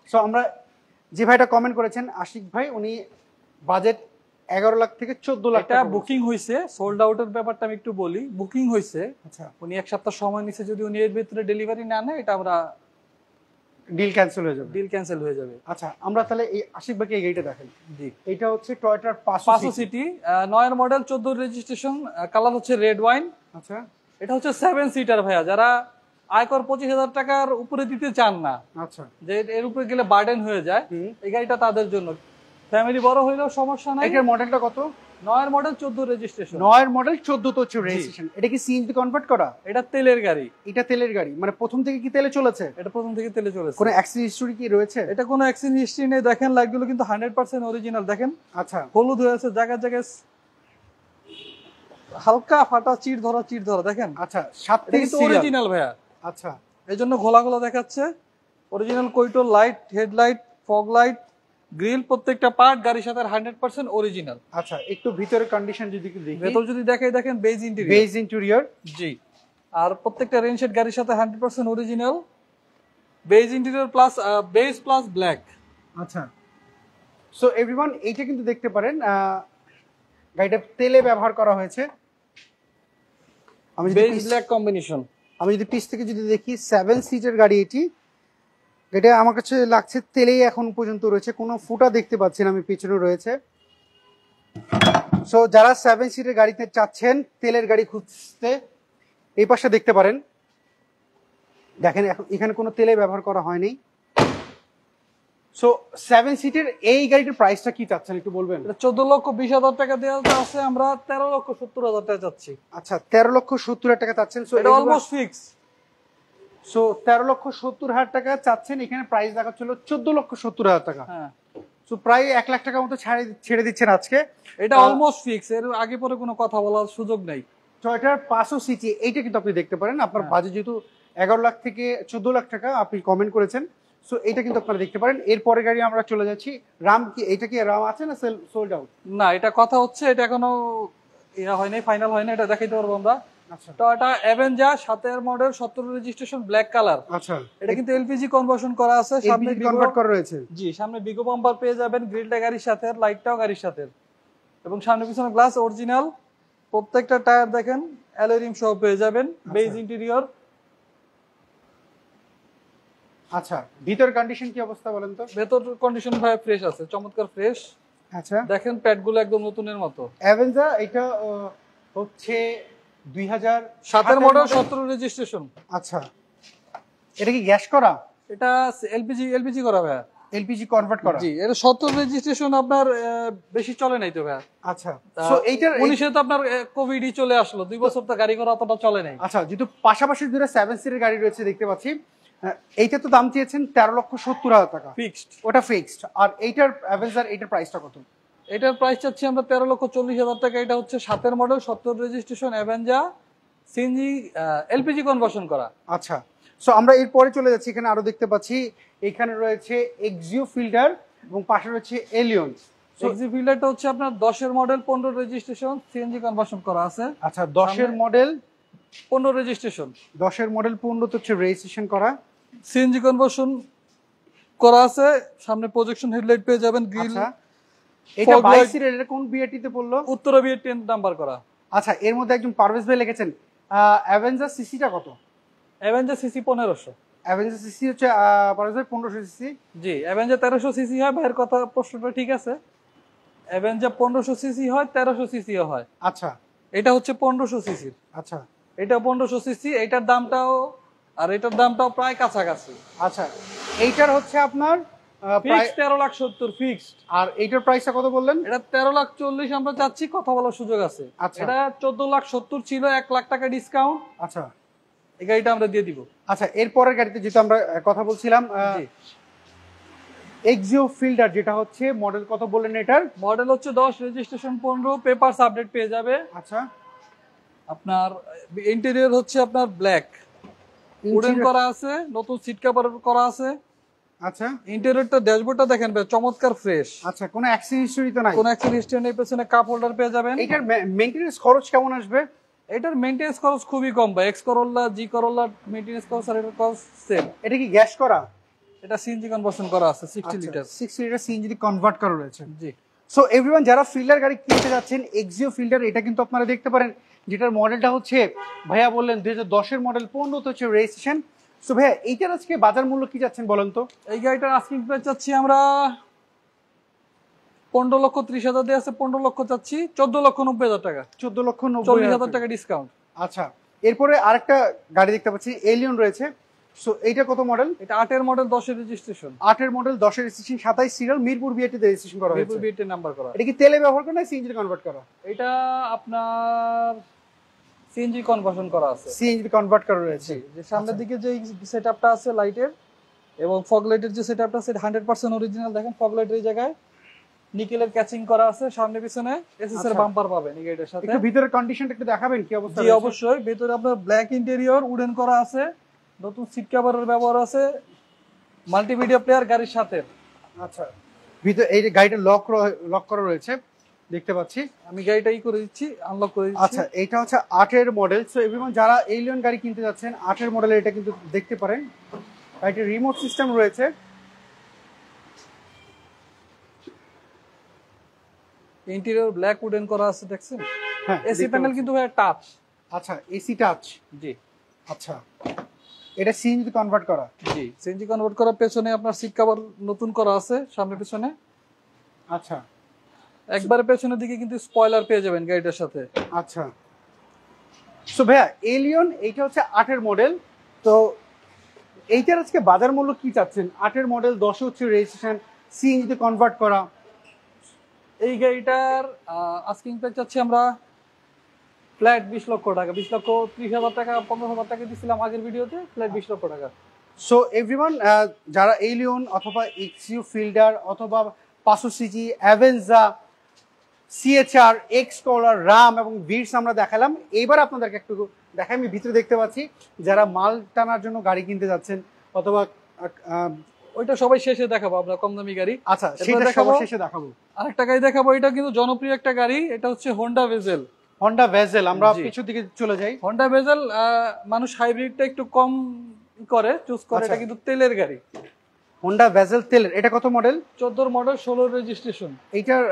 Speaker 1: সো আমরা যে ভাইটা কমেন্ট করেছেন আশিক ভাই, উনি বাজেট 11 লাখ থেকে 14 লাখ
Speaker 2: টাকা বুকিং হইছে। সোল্ড আউটের ব্যাপারটা আমি একটু বলি, বুকিং হইছে।
Speaker 1: আচ্ছা,
Speaker 2: উনি এক সপ্তাহ সময় নিছে, যদি উনি এর ভিতরে ডেলিভারি না নেয়, এটা আমরা
Speaker 1: ডিল ক্যান্সেল হয়ে যাবে।
Speaker 2: ডিল ক্যান্সেল হয়ে যাবে।
Speaker 1: আচ্ছা, আমরা তাহলে এই আশিক ভাইকে এই গাড়িটা দেখেন।
Speaker 2: জি,
Speaker 1: এটা হচ্ছে টয়োটার
Speaker 2: পাসো সিটি, 9 এর মডেল, 14 রেজিস্ট্রেশন, কালার হচ্ছে রেড ওয়াইন।
Speaker 1: আচ্ছা,
Speaker 2: এটা হচ্ছে 7 সিটার ভাইয়া, যারা আয়কর 25,000 টাকার উপরে দিতে চান না,
Speaker 1: আচ্ছা,
Speaker 2: যে এর উপরে গেলে বার্ডেন হয়ে যায়, এই গাড়িটা তাদের জন্য। ফ্যামিলি বড় হইলেও সমস্যা নাই।
Speaker 1: এটার মডেলটা কত?
Speaker 2: 9 এর মডেল, 14 রেজিস্ট্রেশন।
Speaker 1: 9 এর মডেল, 14 তো হচ্ছে রেজিস্ট্রেশন। এটা কি সিএনজি কনভার্ট করা?
Speaker 2: এটা তেলের গাড়ি।
Speaker 1: এটা তেলের গাড়ি, মানে প্রথম থেকে কি তেলে চলেছে?
Speaker 2: এটা প্রথম থেকে তেলে চলেছে।
Speaker 1: কোনো অ্যাক্সিডেন্ট হিস্টরি কি রয়েছে?
Speaker 2: এটা কোনো অ্যাক্সিডেন্ট হিস্ট্রি নেই। দেখেন লাইটগুলো কিন্তু 100% অরিজিনাল। দেখেন,
Speaker 1: আচ্ছা,
Speaker 2: হলুদ হয়ে আছে, জায়গায় জায়গায় হালকা ফাটা চিড় ধরা দেখেন।
Speaker 1: আচ্ছা, 7
Speaker 2: কিন্তু অরিজিনাল ভাইয়া।
Speaker 1: আচ্ছা,
Speaker 2: এই জন্য ঘোলা ঘোলা দেখাচ্ছে। অরিজিনাল কোইটোর light, headlight, fog light, grill, প্রত্যেকটা পার্ট গাড়ির সাথে 100% অরিজিনাল।
Speaker 1: আচ্ছা, একটু ভিতরের কন্ডিশন যদি একটু দেখি।
Speaker 2: ভেতর যদি দেখাই, দেখেন বেজ ইন্টেরিয়র।
Speaker 1: বেজ ইন্টেরিয়র,
Speaker 2: জি। আর প্রত্যেকটা রেন শেড গাড়ির সাথে 100% original. Beige interior plus beige plus black.
Speaker 1: আচ্ছা, সো एवरीवन, এইটা কিন্তু দেখতে পারেন গাড়িটা তেলে ব্যবহার করা হয়েছে। আমি
Speaker 2: বেজ ব্ল্যাক কম্বিনেশন।
Speaker 1: আমি যদি পিছ থেকে যদি দেখি, 7 সিটের গাড়ি এটি। এটা আমার কাছে লাগছে তেলেই এখন পর্যন্ত রয়েছে, কোনো ফুটা দেখতে পাচ্ছি না আমি, পিছনে রয়েছে। সো যারা 7 সিটের গাড়িতে চাচ্ছেন তেলের গাড়ি খুঁজতে, এই পাশে দেখতে পারেন, দেখেন এখানে কোনো তেলে ব্যবহার করা হয়নি। সো 7 সিটের এই গাড়িটার প্রাইসটা কি চাচ্ছেন একটু বলবেন?
Speaker 2: 14,20,000 টাকা দেওয়া আছে, আমরা 13,70,000 টাকা চাচ্ছি।
Speaker 1: আচ্ছা, 13,70,000 টাকা চাচ্ছেন। সো
Speaker 2: এটা অলমোস্ট ফিক্স।
Speaker 1: সো 13,70,000 টাকা চাচ্ছেন, এখানে প্রাইস দেখাচ্ছিল 14,70,000 টাকা।
Speaker 2: হ্যাঁ,
Speaker 1: সো প্রায় 1 লাখ টাকা মতো ছেড়ে দিচ্ছেন আজকে।
Speaker 2: এটা অলমোস্ট ফিক্স, এর আগে পরে কোনো কথা বলার সুযোগ নেই।
Speaker 1: টয়োটার পাঁচশো সিসি এইটা কিন্তু আপনি দেখতে পারেন, আপনার বাজেট যেহেতু 11 লাখ থেকে 14 লাখ টাকা আপনি কমেন্ট করেছেন, সো এটা কিন্তু আপনারা দেখতে পারেন। এরপরে গাড়ি আমরা চলে যাচ্ছি রাম। কি এটা কি রাম আছে না সোল্ড আউট?
Speaker 2: না, এটা কথা হচ্ছে, এটা এখনো ইয়া হয় নাই, ফাইনাল হয় না, এটা দেখাইতে পারবো আমরা।
Speaker 1: আচ্ছা,
Speaker 2: Toyota Avenger 7 model 17 registration black colour.
Speaker 1: আচ্ছা,
Speaker 2: এটা কিন্তু এলপিজি কনভার্সন করা আছে, সামনে
Speaker 1: কনভার্ট করা রয়েছে।
Speaker 2: জি, সামনে বিগো বাম্পার পেয়ে যাবেন, গ্রিলটা গাড়ির সাথে, লাইটটাও গাড়ির সাথে, এবং সামনে পিছনে গ্লাস অরিজিনাল। প্রত্যেকটা টায়ার দেখেন অ্যালয় রিম সহ পেয়ে যাবেন, বেজ ইন্টেরিয়র।
Speaker 1: আচ্ছা, ভিতর কন্ডিশন কি অবস্থা বলেন তো?
Speaker 2: ভেতর কন্ডিশন ভাই ফ্রেশ আছে, চমৎকার ফ্রেশ।
Speaker 1: আচ্ছা,
Speaker 2: দেখেন প্যাডগুলো একদম নতুনের মতো।
Speaker 1: অ্যাভেঞ্জার এটা হচ্ছে
Speaker 2: 2007 মডেল 17 রেজিস্ট্রেশন।
Speaker 1: আচ্ছা, এটা কি গ্যাস করা?
Speaker 2: এটা এলপিজি করা ভাই,
Speaker 1: এলপিজি কনভার্ট করা।
Speaker 2: জি, এটা 17 রেজিস্ট্রেশন, আপনার বেশি চলে নাই তো ভাই।
Speaker 1: আচ্ছা, সো এইটার
Speaker 2: 19 তো আপনার কোভিডই চলে আসলো, 2 বছর তো গাড়ি করা অতটা চলে নাই।
Speaker 1: আচ্ছা, যেহেতু পাশাপাশি দুটো 7 সিটের গাড়ি রয়েছে দেখতে পাচ্ছি, এইটা তো দাম চেয়েছেন 13,70,000 টাকা,
Speaker 2: ফিক্সড।
Speaker 1: ওটা ফিক্সড। আর এইটার অ্যাভেঞ্জার এইটার প্রাইসটা কত?
Speaker 2: এটার প্রাইস চাচ্ছি আমরা 13,40,000 টাকা। এটা হচ্ছে 7 model 17 registration Avenger, CNG LPG conversion করা।
Speaker 1: আচ্ছা, সো আমরা এরপরে চলে যাচ্ছি, এখানে আরো দেখতে পাচ্ছি, এখানে রয়েছে এক্সিও ফিল্টার এবং পাশে রয়েছে এলিয়ন।
Speaker 2: এক্সি ফিল্ডারটা হচ্ছে আপনার 10 মডেল 15 রেজিস্ট্রেশন, সিএনজি কনভার্সন করা আছে।
Speaker 1: আচ্ছা, 10 মডেল
Speaker 2: 15 রেজিস্ট্রেশন,
Speaker 1: 10 মডেল 15 তো হচ্ছে রেজিস্ট্রেশন করা,
Speaker 2: সিএনজি কনভার্সন করা আছে। সামনে প্রজেকশন হেডলাইট পেয়ে যাবেন, গ্রিল।
Speaker 1: আচ্ছা, এটা 22 সিটের, এটা কোন বিআরটি তে পড়লো?
Speaker 2: উত্তরা বিএ 10 নাম্বার করা।
Speaker 1: আচ্ছা, এর মধ্যে একজন পারভেজ ভাই লিখেছেন অ্যাভেঞ্জার সিসিটা কত?
Speaker 2: Avenger CC 1500।
Speaker 1: অ্যাভেঞ্জার সিসি হচ্ছে পারভেজ ভাই 1500 সিসি।
Speaker 2: জি, অ্যাভেঞ্জার 1300 সিসি হয়, ভাইয়ের কথা প্রশ্নটা ঠিক আছে। অ্যাভেঞ্জার 1500 সিসি হয়, 1300 সিসিও হয়।
Speaker 1: আচ্ছা,
Speaker 2: এটা হচ্ছে 1500 সিসির,
Speaker 1: আচ্ছা,
Speaker 2: এটা 1500 সিসি। এটার দামটাও আর এটার দামটাও প্রায় কাছাকাছি।
Speaker 1: আচ্ছা, এইটার হচ্ছে আপনার প্রায়
Speaker 2: ফিক্স 13,70,000 ফিক্সড।
Speaker 1: আর এইটার প্রাইসটা কত বললেন?
Speaker 2: এটা 13,40,000 আমরা চাচ্ছি, কথা বলার সুযোগ আছে।
Speaker 1: আচ্ছা,
Speaker 2: এটা 14,70,000 ছিল, 1 লাখ টাকা ডিসকাউন্ট।
Speaker 1: আচ্ছা,
Speaker 2: এই গাড়িটা আমরা দিয়ে দিব।
Speaker 1: আচ্ছা, এরপরের গাড়িতে যেটা আমরা কথা বলছিলাম,
Speaker 2: জি,
Speaker 1: এক্সিও ফিল্ডার, যেটা হচ্ছে মডেল কত বললেন এটার?
Speaker 2: মডেল হচ্ছে 10 রেজিস্ট্রেশন 15, পেপারস আপডেট পেয়ে যাবে।
Speaker 1: আচ্ছা,
Speaker 2: আপনার ইন্টেরিয়র হচ্ছে আপনার ব্ল্যাক, উডেন করা আছে, নতুন সিট কভার করা আছে।
Speaker 1: আচ্ছা,
Speaker 2: ইন্টেরিয়রটা ড্যাশবোর্ডটা দেখেন ভাই, চমৎকার ফ্রেশ,
Speaker 1: আচ্ছা, কোনো অ্যাক্সিডেন্ট হিস্টরি তো নাই?
Speaker 2: কোন অ্যাক্সিডেন্ট হিস্টরি নেই। পেছনে কাপ হোল্ডার পেয়ে যাবেন।
Speaker 1: এটার মেইনটেনেন্স খরচ কেমন আসবে?
Speaker 2: এটার মেইনটেনেন্স খরচ খুবই কম ভাই। এক্স করোলা, জি করোলা মেইনটেনেন্স খরচ আর এটার খরচ সেম।
Speaker 1: এটা কি গ্যাস করা?
Speaker 2: এটা সিএনজি কনভার্সন করা আছে, 60 লিটার।
Speaker 1: 60 লিটার সিএনজি কনভার্ট করা রয়েছে।
Speaker 2: জি,
Speaker 1: সো এভরিওয়ান, যারা ফিল্ডার গাড়ি কিনতে যাচ্ছেন, এক্সিও ফিল্ডার, এটা কিন্তু আপনারা দেখতে পারেন, যেটার মডেলটা হচ্ছে ভাইয়া বললেন 2010 মডেল, 15 তো হচ্ছে রেজিস্ট্রেশন। সো ভাইয়া, এইটার আজকে বাজার মূল্য কি যাচ্ছেন বলেন তো?
Speaker 2: এই গাড়িটার আস্কিং প্রাইস চাচ্ছি আমরা 15,30,000 দিয়ে আছে, 15 লক্ষ চাচ্ছি, 14,90,000 টাকা,
Speaker 1: 14,90,000
Speaker 2: 40,000 টাকা ডিসকাউন্ট।
Speaker 1: আচ্ছা, এরপরে আরেকটা গাড়ি দেখতে পাচ্ছি, এলিয়ন রয়েছে। সো এইটা কত মডেল?
Speaker 2: এটা 8 model 10 registration,
Speaker 1: 8 model 10 registration, 27 serial, Mirpur BRT তে রেজিস্ট্রেশন করা হয়েছে।
Speaker 2: মিরপুর বিএ নাম্বার করা।
Speaker 1: এটা কি তেলে ব্যবহার করা না সিএনজি কনভার্ট করা?
Speaker 2: এটা আপনার সিএনজি কনভার্সন করা আছে।
Speaker 1: সিএনজি কনভার্ট করা রয়েছে।
Speaker 2: যে সামনের দিকে যে সেটআপটা আছে লাইটের এবং ফগ লাইটের যে সেটআপটা আছে, 100% অরিজিনাল। দেখেন ফগ লাইটের এই জায়গায় নিকেলের ক্যাচিং করা আছে, সামনে পিছনে এসএস এর বাম্পার পাবেন এই গাড়িটার সাথে।
Speaker 1: একটু ভিতরের কন্ডিশনটা একটু দেখাবেন কি অবস্থা?
Speaker 2: জি অবশ্যই, ভিতরে আপনার ব্ল্যাক ইন্টেরিয়র, উডেন করা আছে, নতুন সিট কভারের ব্যবহার আছে, মাল্টিমিডিয়া প্লেয়ার গাড়ির সাথে।
Speaker 1: আচ্ছা, ভিতরে এই যে গাড়িটা লক করা রয়েছে দেখতে পাচ্ছি।
Speaker 2: আমি গাড়িটা করে দিচ্ছি, আনলক করে দিচ্ছি।
Speaker 1: আচ্ছা, এটা হচ্ছে 8 মডেল। সো এভরিওয়ান, যারা এলিয়ন গাড়ি কিনতে যাচ্ছেন 8 মডেলের, এটা কিন্তু দেখতে পারেন। গাড়িটির রিমোট সিস্টেম রয়েছে।
Speaker 2: ইন্টেরিয়র ব্ল্যাক উডেন করা আছে, দেখছেন?
Speaker 1: হ্যাঁ,
Speaker 2: এসি প্যানেল কিন্তু ভাই টাচ।
Speaker 1: আচ্ছা, এসি টাচ।
Speaker 2: জি,
Speaker 1: আচ্ছা, এটা সিএনজি কনভার্ট করা।
Speaker 2: জি, সিএনজি কনভার্ট করা। পেছনে আপনার সিট কভার নতুন করা আছে, সামনে পিছনে।
Speaker 1: আচ্ছা,
Speaker 2: একবারে পেছনের দিকে কিন্তু স্পয়লার পেয়ে যাবেন গাড়িটার সাথে।
Speaker 1: আচ্ছা, সো ভাইয়া, এলিয়ন এইটা হচ্ছে 8 মডেল। তো এইটার আজকে বাজার মূল্য কি চাচ্ছেন? 8 মডেল, 10 হচ্ছে রেজিস্ট্রেশন, সিএনজিতে কনভার্ট করা।
Speaker 2: এই গাড়িটার আস্কিং প্রাইস চাচ্ছি আমরা ফ্ল্যাট 20 লক্ষ টাকা, 20 লক্ষ 30,000 টাকা 15,000 টাকা দিছিলাম আগের ভিডিওতে, ফ্ল্যাট 20 লক্ষ টাকা।
Speaker 1: সো এভরিওয়ান, যারা এলিয়ন অথবা এক্সইউ ফিল্ডার অথবা 500 সিজি অ্যাভেঞ্জা, সিএচআর, এক্সকলার, রাম এবং ভিটস আমরা দেখালাম, এইবার আপনাদেরকে একটু দেখাই। আমি ভিতরে দেখতে পাচ্ছি যারা মাল টানার জন্য গাড়ি কিনতে যাচ্ছেন অথবা
Speaker 2: ওইটা সবাই শেষে দেখাবো আমরা, কম দামি গাড়ি।
Speaker 1: আচ্ছা,
Speaker 2: এরপর
Speaker 1: সেটা
Speaker 2: দেখাবো,
Speaker 1: সবার শেষে দেখাবো।
Speaker 2: আরেকটা গাড়ি দেখাবো, এটা কিন্তু জনপ্রিয় একটা গাড়ি, এটা হচ্ছে হোন্ডা ভেজেল।
Speaker 1: হন্ডা ভেজেল, আমরা
Speaker 2: জি।
Speaker 1: পিছু দিকে চলে যাই।
Speaker 2: হোন্ডা ভেজেল, মানুষ হাইব্রিডটা একটু কম করে চুজ করে,
Speaker 1: আচ্ছা।
Speaker 2: এটা কিন্তু তেলের গাড়ি।
Speaker 1: হন্ডা ভেজেল তেলের, এটা কত মডেল?
Speaker 2: 14 model, 16 registration.
Speaker 1: এইটার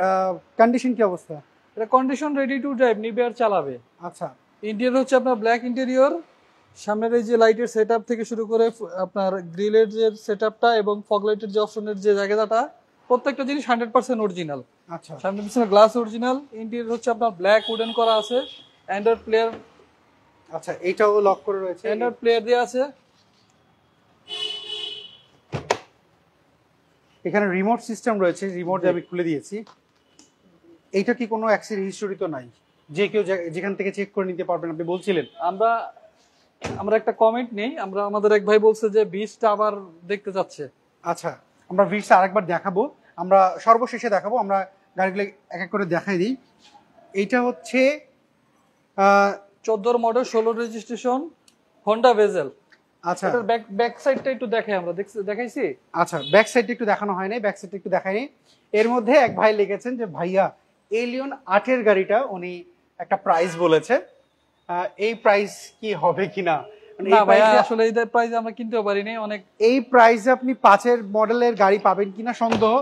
Speaker 1: কন্ডিশন কি অবস্থা?
Speaker 2: এটা কন্ডিশন রেডি টু ড্রাইভ, নিবে আর চালাবে।
Speaker 1: আচ্ছা,
Speaker 2: ইন্টেরিয়র হচ্ছে আপনার ব্ল্যাক ইন্টেরিয়র, সামনের এই যে লাইটের সেটআপ থেকে শুরু করে আপনার গ্রিলের যে সেটআপটা এবং ফগ লাইটের যে অপশনের যে জায়গাটা, প্রত্যেকটা জিনিস 100% অরিজিনাল।
Speaker 1: আচ্ছা,
Speaker 2: সামনের পিছনে গ্লাস অরিজিনাল। ইন্টেরিয়র হচ্ছে আপনার ব্ল্যাক উডেন করা আছে, অ্যান্ড্রয়েড প্লেয়ার,
Speaker 1: আচ্ছা, এইটাও লক করে রয়েছে।
Speaker 2: অ্যান্ড্রয়েড প্লেয়ার দেওয়া আছে।
Speaker 1: এখানে রিমোট সিস্টেম রয়েছে, রিমোট দিয়ে আমি খুলে দিয়েছি। এইটা কি কোনো অ্যাক্সিডেন্ট হিস্টোরি তো নাই? যে কেউ যেখান থেকে চেক করে নিতে পারবেন, আপনি বলছিলেন।
Speaker 2: আমরা একটা কমেন্ট নেই, আমরা আমাদের এক ভাই বলছে যে বীজটা আবার দেখতে যাচ্ছে।
Speaker 1: আচ্ছা, আমরা ভিডিওটা আরেকবার দেখাবো, আমরা সর্বশেষে দেখাবো। আমরা গাড়িগুলো এক এক করে দেখাই দিই। এইটা হচ্ছে
Speaker 2: 14 মডেল, 16 রেজিস্ট্রেশন, হোন্ডা ভেজেল।
Speaker 1: আচ্ছা,
Speaker 2: এটার ব্যাক সাইডটা একটু দেখাই, আমরা দেখাইছি।
Speaker 1: আচ্ছা, ব্যাক সাইডটা একটু দেখানো হয় নাই, ব্যাক সাইডটা একটু দেখায়নি। এর মধ্যে এক ভাই লিখেছেন যে ভাইয়া এলিয়ন 8 এর গাড়িটা উনি একটা প্রাইস বলেছে, এই প্রাইস কি হবে কিনা? মানে
Speaker 2: না
Speaker 1: এই
Speaker 2: ভাই,
Speaker 1: price-এ-
Speaker 2: আসলে এই প্রাইসে আমরা কিনতেও পারিনি অনেক।
Speaker 1: এই প্রাইসে আপনি 5 এর মডেলের গাড়ি পাবেন কিনা সন্দেহ।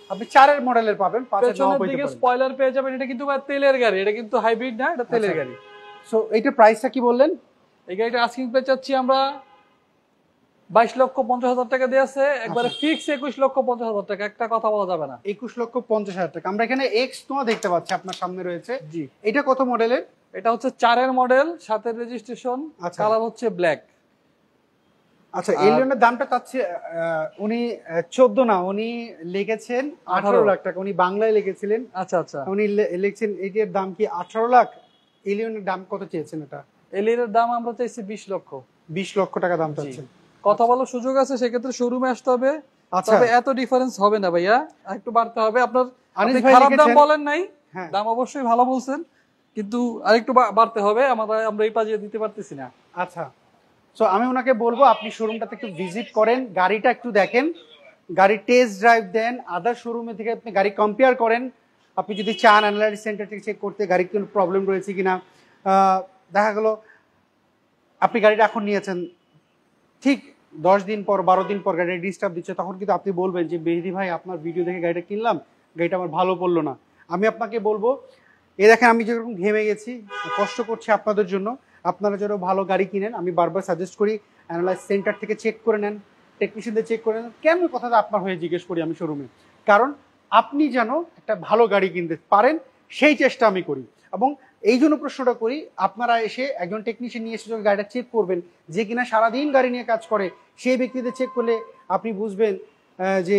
Speaker 1: আপনি 4 এর মডেলের পাবেন, 5 এর নাও
Speaker 2: পেছনের
Speaker 1: পেতে
Speaker 2: দিকে
Speaker 1: পারেন।
Speaker 2: স্পয়লার পেয়ে যাবেন, এটা কিন্তু ভাই তেলের গাড়ি, এটা কিন্তু হাইব্রিড না, এটা তেলের
Speaker 1: আচ্ছা।
Speaker 2: গাড়ি।
Speaker 1: সো এইটার প্রাইসটা কি বললেন?
Speaker 2: এই গাড়িটা আস্কিং প্রাইস চাচ্ছি আমরা 22,50,000 টাকা দিয়ে আছে, একবারে ফিক্স 21,50,000 টাকা, একটা কথা বলা যাবে না।
Speaker 1: 21,50,000 টাকা। আমরা এখানে এক্স নোয়া দেখতে পাচ্ছি আপনার সামনে রয়েছে।
Speaker 2: জি,
Speaker 1: এটা কত মডেলের?
Speaker 2: এটা হচ্ছে 4 এর মডেল, 7 এর রেজিস্ট্রেশন,
Speaker 1: আচ্ছা।
Speaker 2: কালার হচ্ছে ব্ল্যাক।
Speaker 1: আচ্ছা, এলিয়নের দামটা চাচ্ছে উনি 14 না, উনি লিখেছেন 18 লাখ টাকা। উনি বাংলায় লিখেছিলেন,
Speaker 2: আচ্ছা আচ্ছা।
Speaker 1: উনি লিখছেন এটার দাম কি 18 লাখ। এলিয়নের দাম কত চেয়েছেন? এটা
Speaker 2: এলির দাম আমরা চাইছি 20 লক্ষ।
Speaker 1: 20 লক্ষ টাকা দাম চাচ্ছেন।
Speaker 2: কথা বলার সুযোগ আছে, সেক্ষেত্রে শোরুমে আসতে হবে।
Speaker 1: আচ্ছা,
Speaker 2: তবে এত ডিফারেন্স হবে না ভাইয়া, একটু বাড়তে হবে। আপনার
Speaker 1: আনিস
Speaker 2: আপনি
Speaker 1: ভাই
Speaker 2: খারাপ দাম
Speaker 1: লিখেছেন-
Speaker 2: বলেন নাই,
Speaker 1: হ্যাঁ,
Speaker 2: দাম অবশ্যই ভালো বলছেন, কিন্তু আরেকটু বাড়তে হবে। আমরা এই পাজিয়ে দিতে পারতেছি না।
Speaker 1: আচ্ছা। সো আমি ওনাকে বলবো আপনি শোরুমটাতে একটু ভিজিট করেন, গাড়িটা একটু দেখেন, গাড়ি টেস্ট ড্রাইভ দেন, আদার শোরুমে থেকে আপনি গাড়ি কম্পেয়ার করেন। আপনি যদি চান অ্যানালাইসিস সেন্টার থেকে চেক করতে গাড়ির কোনো প্রবলেম রয়েছে কিনা, দেখা গেল আপনি গাড়িটা এখন নিয়েছেন, ঠিক 10 দিন পর 12 দিন পর গাড়িটা ডিস্টার্ব দিচ্ছে, তখন কিন্তু আপনি বলবেন যে মেহেদি ভাই আপনার ভিডিও দেখে গাড়িটা কিনলাম, গাড়িটা আমার ভালো পড়লো না। আমি আপনাকে বলবো এই দেখেন আমি যেরকম ঘেমে গেছি, কষ্ট করছি আপনাদের জন্য, আপনারা যেন ভালো গাড়ি কিনেন। আমি বারবার সাজেস্ট করি অ্যানালাইসিস সেন্টার থেকে চেক করে নেন, টেকনিশিয়ানদের চেক করে নেন। কেন কথাটা আপনার হয়ে জিজ্ঞেস করি আমি শোরুমে, কারণ আপনি যেন একটা ভালো গাড়ি কিনতে পারেন সেই চেষ্টা আমি করি। এবং এই জন্য প্রশ্নটা করি, আপনারা এসে একজন টেকনিশিয়ান নিয়ে এসে যখন গাড়িটা চেক করবেন, যে কিনা সারাদিন গাড়ি নিয়ে কাজ করে, সেই ব্যক্তিদের চেক করলে আপনি বুঝবেন যে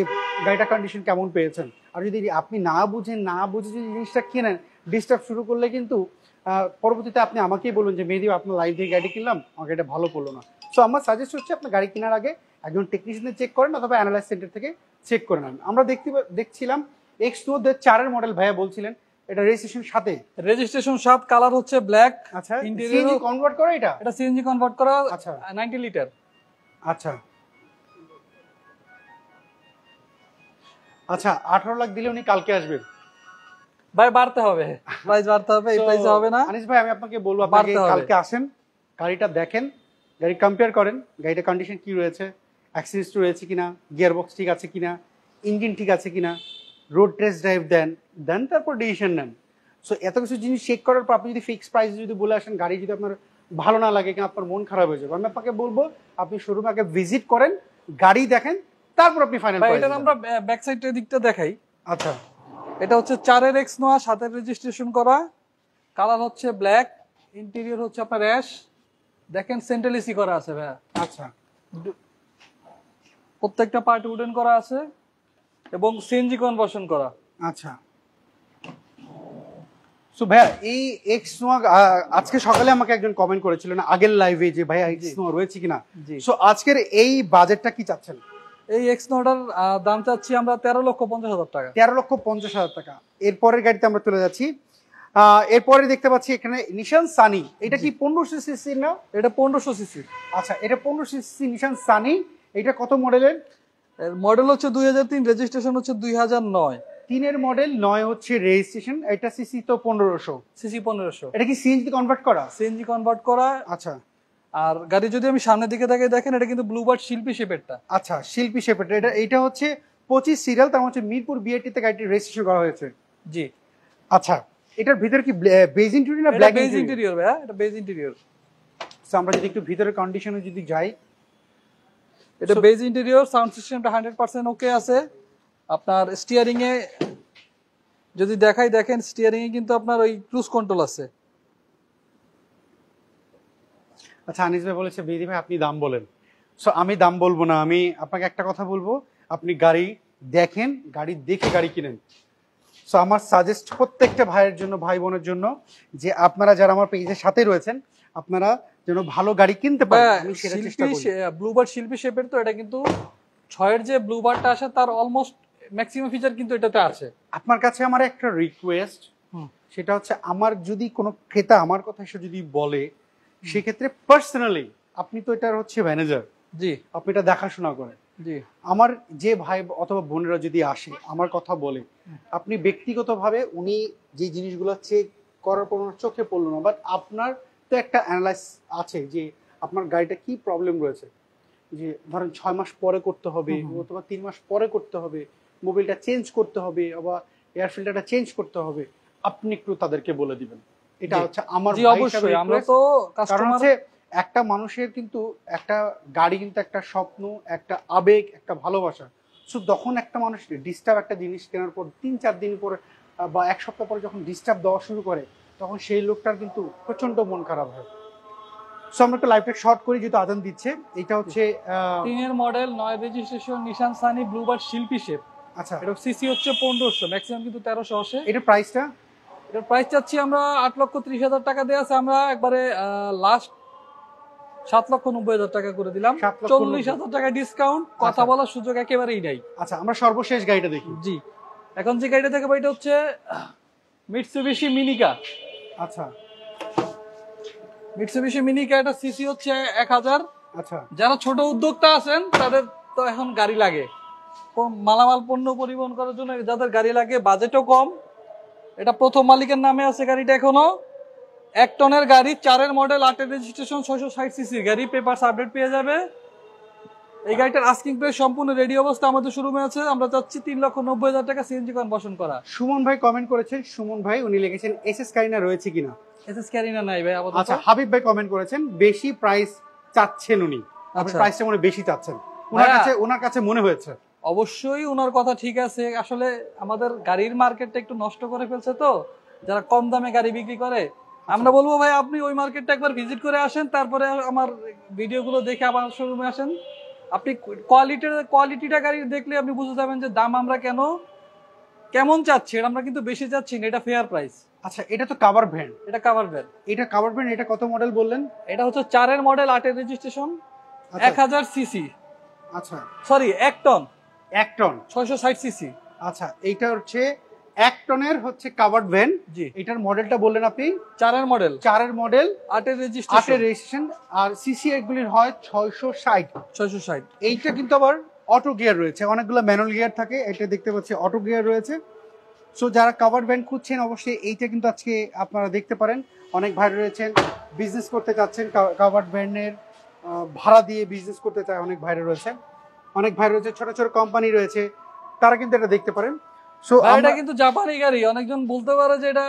Speaker 1: গাড়িটা কন্ডিশন কেমন পেয়েছেন। আর যদি আপনি না বুঝে যদি জিনিসটা কেনেন, ডিস্টার্ব শুরু করলে কিন্তু পরবর্তীতে আপনি আমাকেই বলুন যে মেহেদি আপনার লাইভ থেকে গাড়ি কিনলাম, আমার গাড়িটা ভালো পড়লো না। সো আমার সাজেস্ট হচ্ছে আপনি গাড়ি কেনার আগে একজন টেকনিশিয়ানের চেক করেন অথবা অ্যানালাইসিস সেন্টার থেকে চেক করে নেন। আমরা দেখছিলাম এক্স নো 4 এর মডেল, ভাইয়া বলছিলেন এটা রেজিস্ট্রেশন সাথে,
Speaker 2: রেজিস্ট্রেশন 7, কালার হচ্ছে ব্ল্যাক।
Speaker 1: আচ্ছা,
Speaker 2: ইন্টেরিয়র
Speaker 1: সিএনজি কনভার্ট করে এটা?
Speaker 2: এটা সিএনজি কনভার্ট করা,
Speaker 1: আচ্ছা
Speaker 2: 90 লিটার।
Speaker 1: আচ্ছা আচ্ছা, 18 লাখ দিলে উনি কালকে আসবেন?
Speaker 2: ভাই বাড়তে হবে, প্রাইস বাড়তে হবে, এই প্রাইসে হবে না।
Speaker 1: আনিস ভাই আমি আপনাকে বলবো আপনি
Speaker 2: বাড়তে হবে।
Speaker 1: কালকে আসেন, গাড়িটা দেখেন, গাড়ি কম্পেয়ার করেন, গাড়িটা কন্ডিশন কি রয়েছে, অ্যাক্সিডেন্ট রয়েছে কিনা, গিয়ার বক্স ঠিক আছে কিনা, ইঞ্জিন ঠিক আছে কিনা, রোড টেস্ট ড্রাইভ দেন তারপর ডিসিশন নেন। সো এত কিছু জিনিস চেক করার পর আপনি যদি ফিক্স প্রাইস যদি বলে আসেন, গাড়ি যদি আপনার ভালো না লাগে কিনা, আপনার মন খারাপ হয়ে যাবে। আমি আপনাকে বলবো আপনি শোরুমে আগে ভিজিট করেন, গাড়ি দেখেন, তারপর আপনি ফাইনাল
Speaker 2: ভাই
Speaker 1: প্রাইস।
Speaker 2: এটা আমরা ব্যাক সাইডের দিকটা দেখাই।
Speaker 1: আচ্ছা,
Speaker 2: এটা হচ্ছে 4 এর এক্স নোয়া, 7 এর রেজিস্ট্রেশন করা, কালার হচ্ছে ব্ল্যাক, ইন্টেরিয়র হচ্ছে আপনার অ্যাশ। দেখেন সেন্ট্রাল এসি করা আছে ভাই,
Speaker 1: আচ্ছা,
Speaker 2: প্রত্যেকটা পার্ট উডেন করা আছে এবং সিএনজি কনভার্সন করা।
Speaker 1: আচ্ছা। সো ভাইয়া এই এক্স নোয়া আজকে সকালে আমাকে একজন কমেন্ট করেছিল না আগের লাইভে যে ভাইয়া এক্স নোয়া রয়েছে কিনা। সো আজকের এই বাজেটটা কি চাচ্ছেন?
Speaker 2: এই এক্স নোয়াটার দাম চাচ্ছি আমরা 13,50,000 টাকা।
Speaker 1: 13,50,000 টাকা। এরপরের গাড়িতে আমরা চলে যাচ্ছি। এরপরে দেখতে পাচ্ছি এখানে নিশান সানি, এটা কি 1500 সিসি না?
Speaker 2: এটা 1500 সিসি।
Speaker 1: আচ্ছা, এটা 1500 সিসি নিশান সানি। এটা কত মডেলের?
Speaker 2: এর মডেল হচ্ছে 2003, রেজিস্ট্রেশন হচ্ছে 2009।
Speaker 1: 3 মডেল, 9 হচ্ছে রেজিস্ট্রেশন। এটা সিসি তো 1500
Speaker 2: সিসি 1500।
Speaker 1: এটা কি সিএনজি কনভার্ট করা?
Speaker 2: সিএনজি কনভার্ট করা।
Speaker 1: আচ্ছা,
Speaker 2: আর গাড়ি যদি আমি সামনের দিকে তাকিয়ে দেখেন, এটা কিন্তু ব্লুবার্ড শিল্পী শেপেরটা।
Speaker 1: আচ্ছা, শিল্পী শেপের। এটা হচ্ছে 25 সিরিয়াল, তার হচ্ছে মিরপুর বিআরটি তে গাড়িটি রেজিস্ট্রেশন করা হয়েছে।
Speaker 2: জি।
Speaker 1: আচ্ছা, এটার ভিতরে কি বেজ ইন্টেরিয়র না
Speaker 2: এটা
Speaker 1: ব্ল্যাক
Speaker 2: বেজ ইন্টেরিয়র ভাইয়া, এটা বেজ ইন্টেরিয়র।
Speaker 1: সো আমরা যদি একটু ভিতরের কন্ডিশনে যদি যাই,
Speaker 2: এটা বেজ ইন্টেরিয়র, সাউন্ড সিস্টেমটা 100% ওকে আছে। আপনার স্টিয়ারিং এ যদি দেখেন, স্টিয়ারিং এ কিন্তু আপনার ওই ক্রুজ কন্ট্রোল আছে।
Speaker 1: আচ্ছা, আনিস ভাই বলেছে বেদি ভাই আপনি দাম বলেন। সো আমি দাম বলবো না, আমি আপনাকে একটা কথা বলবো, আপনি গাড়ি দেখেন, গাড়ি দেখে গাড়ি কিনেন। সো আমার সাজেস্ট প্রত্যেকটা ভাইয়ের জন্য, ভাই বোনের জন্য, যে আপনারা যারা আমার পেজের সাথে রয়েছেন, আপনারা যেন ভালো গাড়ি কিনতে পারেন, আমি সেটা চেষ্টা করি।
Speaker 2: ব্লুবার্ড শিল্পী শেপের, তো এটা কিন্তু 6 এর যে ব্লুবার্ডটা আসে তার অলমোস্ট ম্যাক্সিমাম ফিচার কিন্তু এটাতে আছে।
Speaker 1: আপনার কাছে আমার একটা রিকোয়েস্ট, সেটা হচ্ছে আমার যদি কোনো ক্রেতা আমার কথা এসে যদি বলে, সেক্ষেত্রে পার্সোনালি আপনি তো এটার হচ্ছে ম্যানেজার,
Speaker 2: জি,
Speaker 1: আপনি এটা দেখাশোনা করেন।
Speaker 2: জি,
Speaker 1: আমার যে ভাই অথবা বোনেরা যদি আসে আমার কথা বলে, আপনি ব্যক্তিগতভাবে উনি যে জিনিসগুলো চেক করার পর ওনার চোখে পড়লো না, বাট আপনার তো একটা অ্যানালাইস আছে যে আপনার গাড়িটা কি প্রবলেম রয়েছে, যে ধরেন 6 মাস পরে করতে হবে অথবা 3 মাস পরে করতে হবে, মোবিলটা চেঞ্জ করতে হবে, আবার এয়ার ফিল্টারটা চেঞ্জ করতে হবে, আপনি একটু তাদেরকে বলে দিবেন। এটা হচ্ছে আমার
Speaker 2: জি, অবশ্যই। আমরা তো
Speaker 1: কারণ হচ্ছে একটা মানুষের কিন্তু একটা গাড়ি কিন্তু একটা স্বপ্ন, একটা আবেগ, একটা ভালোবাসা। সো তখন একটা মানুষ ডিস্টার্ব একটা জিনিস কেনার পর 3-4 দিন পরে বা 1 সপ্তাহ পরে যখন ডিস্টার্ব দেওয়া শুরু করে, তখন সেই লোকটার কিন্তু প্রচন্ড মন খারাপ হয়। সো আমরা একটা লাইভটা শর্ট করি, যেহেতু আজান দিচ্ছে। এটা হচ্ছে
Speaker 2: 3 এর মডেল, 9 রেজিস্ট্রেশন, নিশান সানি ব্লুবার্ড শিল্পী শেপ।
Speaker 1: আচ্ছা,
Speaker 2: এটা সিসি হচ্ছে 1500, ম্যাক্সিমাম কিন্তু 1300 আসে।
Speaker 1: এটা প্রাইসটা?
Speaker 2: এটার প্রাইস চাচ্ছি আমরা 8,30,000 টাকা দিয়ে আছে। আমরা একবারে লাস্ট 7,90,000 টাকা করে দিলাম। 40,000 টাকা ডিসকাউন্ট, কথা বলার সুযোগ একেবারেই নাই।
Speaker 1: আচ্ছা, আমরা সর্বশেষ গাড়িটা দেখি।
Speaker 2: জি, এখন যে গাড়িটা দেখাবো এটা হচ্ছে মিটসুবিশি মিনিকা।
Speaker 1: আচ্ছা,
Speaker 2: মিটসুবিশি মিনিকা, এটা সিসি হচ্ছে 1000।
Speaker 1: আচ্ছা,
Speaker 2: যারা ছোট উদ্যোক্তা আছেন তাদের তো এখন গাড়ি লাগে, মালামাল পণ্য পরিবহন করার জন্য যাদের গাড়ি লাগে, বাজেটও কম। এটা প্রথম মালিকের নামে আছে গাড়িটা এখনো। 1 টনের গাড়ি, 4 এর মডেল, 8 এর রেজিস্ট্রেশন, 660 সিসির গাড়ি, পেপারস আপডেট পেয়ে যাবে। এই গাড়িটার আস্কিং প্রাইস সম্পূর্ণ রেডি অবস্থা আমাদের শোরুমে আছে। আমরা চাচ্ছি 3,90,000 টাকা সিএনজি কনভার্সন করা।
Speaker 1: সুমন ভাই কমেন্ট করেছেন, সুমন ভাই উনি লিখেছেন এসএস কারিনা রয়েছে কিনা।
Speaker 2: এসএস ক্যারিনা নাই ভাই আপাতত।
Speaker 1: আচ্ছা, হাবিব ভাই কমেন্ট করেছেন বেশি প্রাইস চাচ্ছেন উনি, আপনি
Speaker 2: আচ্ছা।
Speaker 1: প্রাইসটা মনে বেশি চাচ্ছেন ওনার কাছে মনে হয়েছে।
Speaker 2: অবশ্যই ওনার কথা ঠিক আছে। আসলে আমাদের গাড়ির মার্কেটটা একটু নষ্ট করে ফেলছে, তো যারা কম দামে গাড়ি বিক্রি করে, আমরা বলবো ভাই আপনি ওই মার্কেটটা একবার ভিজিট করে আসেন, তারপরে আমার ভিডিওগুলো দেখে আবার শোরুমে আসেন। আপনি কোয়ালিটিটা গাড়ি দেখলে আপনি বুঝতে যাবেন যে দাম আমরা কেমন চাচ্ছি। আমরা কিন্তু বেশি চাচ্ছি না, এটা ফেয়ার প্রাইস।
Speaker 1: আচ্ছা, এটা তো কাভার ভ্যান।
Speaker 2: এটা কাভার ভ্যান।
Speaker 1: এটা কত মডেল বললেন?
Speaker 2: এটা হচ্ছে 4 এর মডেল, 8 এর রেজিস্ট্রেশন, 1000 সিসি।
Speaker 1: আচ্ছা,
Speaker 2: সরি 1 টন,
Speaker 1: 1 টন
Speaker 2: 660 সিসি।
Speaker 1: আচ্ছা, এইটা হচ্ছে 1 টনের হচ্ছে কাভার্ড ভ্যান।
Speaker 2: জি,
Speaker 1: এটার মডেলটা বললেন আপনি?
Speaker 2: 4 এর মডেল,
Speaker 1: 4 এর মডেল,
Speaker 2: 8 এর রেজিস্ট্রেশন,
Speaker 1: আর সিসি এগুলির হয় 660। এইটা কিন্তু আবার অটো গিয়ার রয়েছে, অনেকগুলো ম্যানুয়াল গিয়ার থাকে, এটা দেখতে পাচ্ছি অটো গিয়ার রয়েছে। সো যারা কাভার্ড ভ্যান খুঁজছেন, অবশ্যই এইটা কিন্তু আজকে আপনারা দেখতে পারেন। অনেক ভাই রয়েছেন বিজনেস করতে চাচ্ছেন, কাভার্ড ভ্যানের ভাড়া দিয়ে বিজনেস করতে চায়, অনেক ভাই রয়েছে, ছোট ছোট কোম্পানি রয়েছে, তারা কিন্তু এটা দেখতে পারেন। সো
Speaker 2: এটা কিন্তু জাপানি গাড়ি। অনেকজন বলতে পারে যে এটা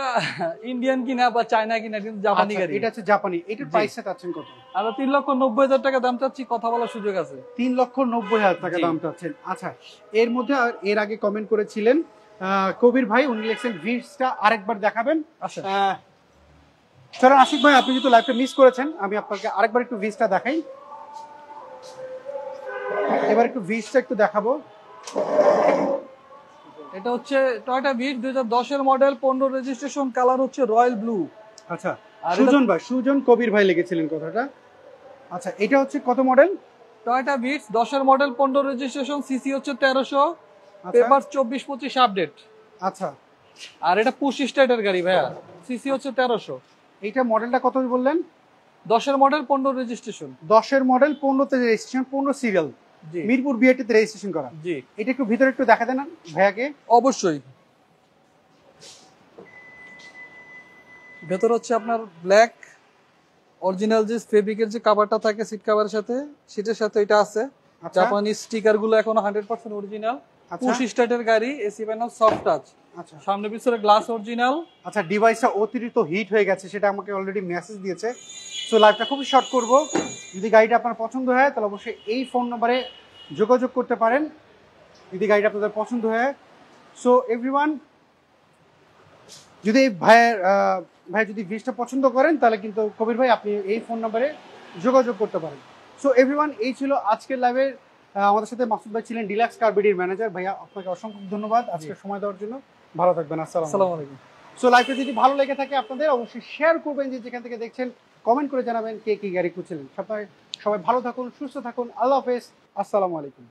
Speaker 2: ইন্ডিয়ান কিনা বা চায়না কিনা, কিন্তু জাপানি গাড়ি।
Speaker 1: এটা হচ্ছে জাপানি। এটার প্রাইসটা চাচ্ছেন কত?
Speaker 2: আমরা 3,90,000 টাকা দাম চাচ্ছি, কথা বলার সুযোগ আছে।
Speaker 1: 3,90,000 টাকা দাম চাচ্ছেন। আচ্ছা, এর মধ্যে এর আগে কমেন্ট করেছিলেন কবির ভাই, উনি লিখছেন ভিস্টা আরেকবার দেখাবেন।
Speaker 2: আচ্ছা,
Speaker 1: চলেন আশিক ভাই, আপনি যেহেতু লাইভটা মিস করেছেন, আমি আপনাকে আরেকবার একটু ভিস্টা দেখাই। এবার একটু ভিস্টা একটু দেখাবো।
Speaker 2: এটা হচ্ছে টয়োটা বিট 2010 এর মডেল, 15 রেজিস্ট্রেশন, কালার হচ্ছে রয়্যাল ব্লু।
Speaker 1: আচ্ছা,
Speaker 2: আর
Speaker 1: সুজন ভাই, সুজন কবির ভাই লিখেছিলেন কথাটা। আচ্ছা, এটা হচ্ছে কত মডেল?
Speaker 2: টয়োটা বিটস 10 এর মডেল, 15 রেজিস্ট্রেশন, সিসি হচ্ছে 1300,
Speaker 1: আচ্ছা
Speaker 2: পেপার 24-25 আপডেট।
Speaker 1: আচ্ছা,
Speaker 2: আর এটা পুশ স্টার্টের গাড়ি ভাইয়া, সিসি হচ্ছে 1300।
Speaker 1: এইটা মডেলটা কত বললেন?
Speaker 2: 10 এর মডেল, 15 রেজিস্ট্রেশন।
Speaker 1: 10-এর মডেল, 15তে রেজিস্ট্রেশন, 15 সিরিয়াল,
Speaker 2: জি
Speaker 1: মিরপুর বিআরটিতে রেজিস্ট্রেশন করা।
Speaker 2: জি
Speaker 1: এটা একটু ভিতরে একটু দেখা দেন ভাইয়াকে।
Speaker 2: অবশ্যই। ভেতর হচ্ছে আপনার ব্ল্যাক অরিজিনাল যে ফেব্রিকের যে কভারটা থাকে সিট কভারের সাথে, সেটার সাথে এটা আছে।
Speaker 1: আচ্ছা
Speaker 2: জাপানি স্টিকার গুলো এখনো 100% অরিজিনাল।
Speaker 1: আচ্ছা
Speaker 2: পুশ স্টার্টের গাড়ি, এসি প্যানেল, সফট টাচ,
Speaker 1: আচ্ছা
Speaker 2: সামনে পিছনে গ্লাস অরিজিনাল।
Speaker 1: আচ্ছা, ডিভাইসটা অতিরিক্ত হিট হয়ে গেছে, সেটা আমাকে অলরেডি মেসেজ দিয়েছে। সো লাইভটা খুবই শর্ট করব। যদি গাড়িটা আপনার পছন্দ হয় তাহলে অবশ্যই এই ফোন নম্বরে যোগাযোগ করতে পারেন যদি গাড়িটা আপনাদের পছন্দ হয়। সো এভরিওয়ান, যদি ভাই যদি ভিডিওটা পছন্দ করেন তাহলে কিন্তু কবির ভাই আপনি এই ফোন নম্বরে যোগাযোগ করতে পারেন। সো এভরিওয়ান, এই ছিল আজকের লাইভের। আমাদের সাথে মাসুদ ভাই ছিলেন ডিলাক্স কার বিডির ম্যানেজার। ভাইয়া আপনাকে অসংখ্য ধন্যবাদ আজকে সময় দেওয়ার জন্য। ভালো থাকবেন।
Speaker 2: আসসালামু আলাইকুম।
Speaker 1: সো লাইভটা যদি ভালো লেগে থাকে আপনাদের অবশ্যই শেয়ার করবেন, যে যেখান থেকে দেখছেন কমেন্ট করে জানাবেন কে কি গাড়ি খুঁজছিলেন। সবাই ভালো থাকুন, সুস্থ থাকুন। আল্লাহ হাফেজ, আসসালামু আলাইকুম।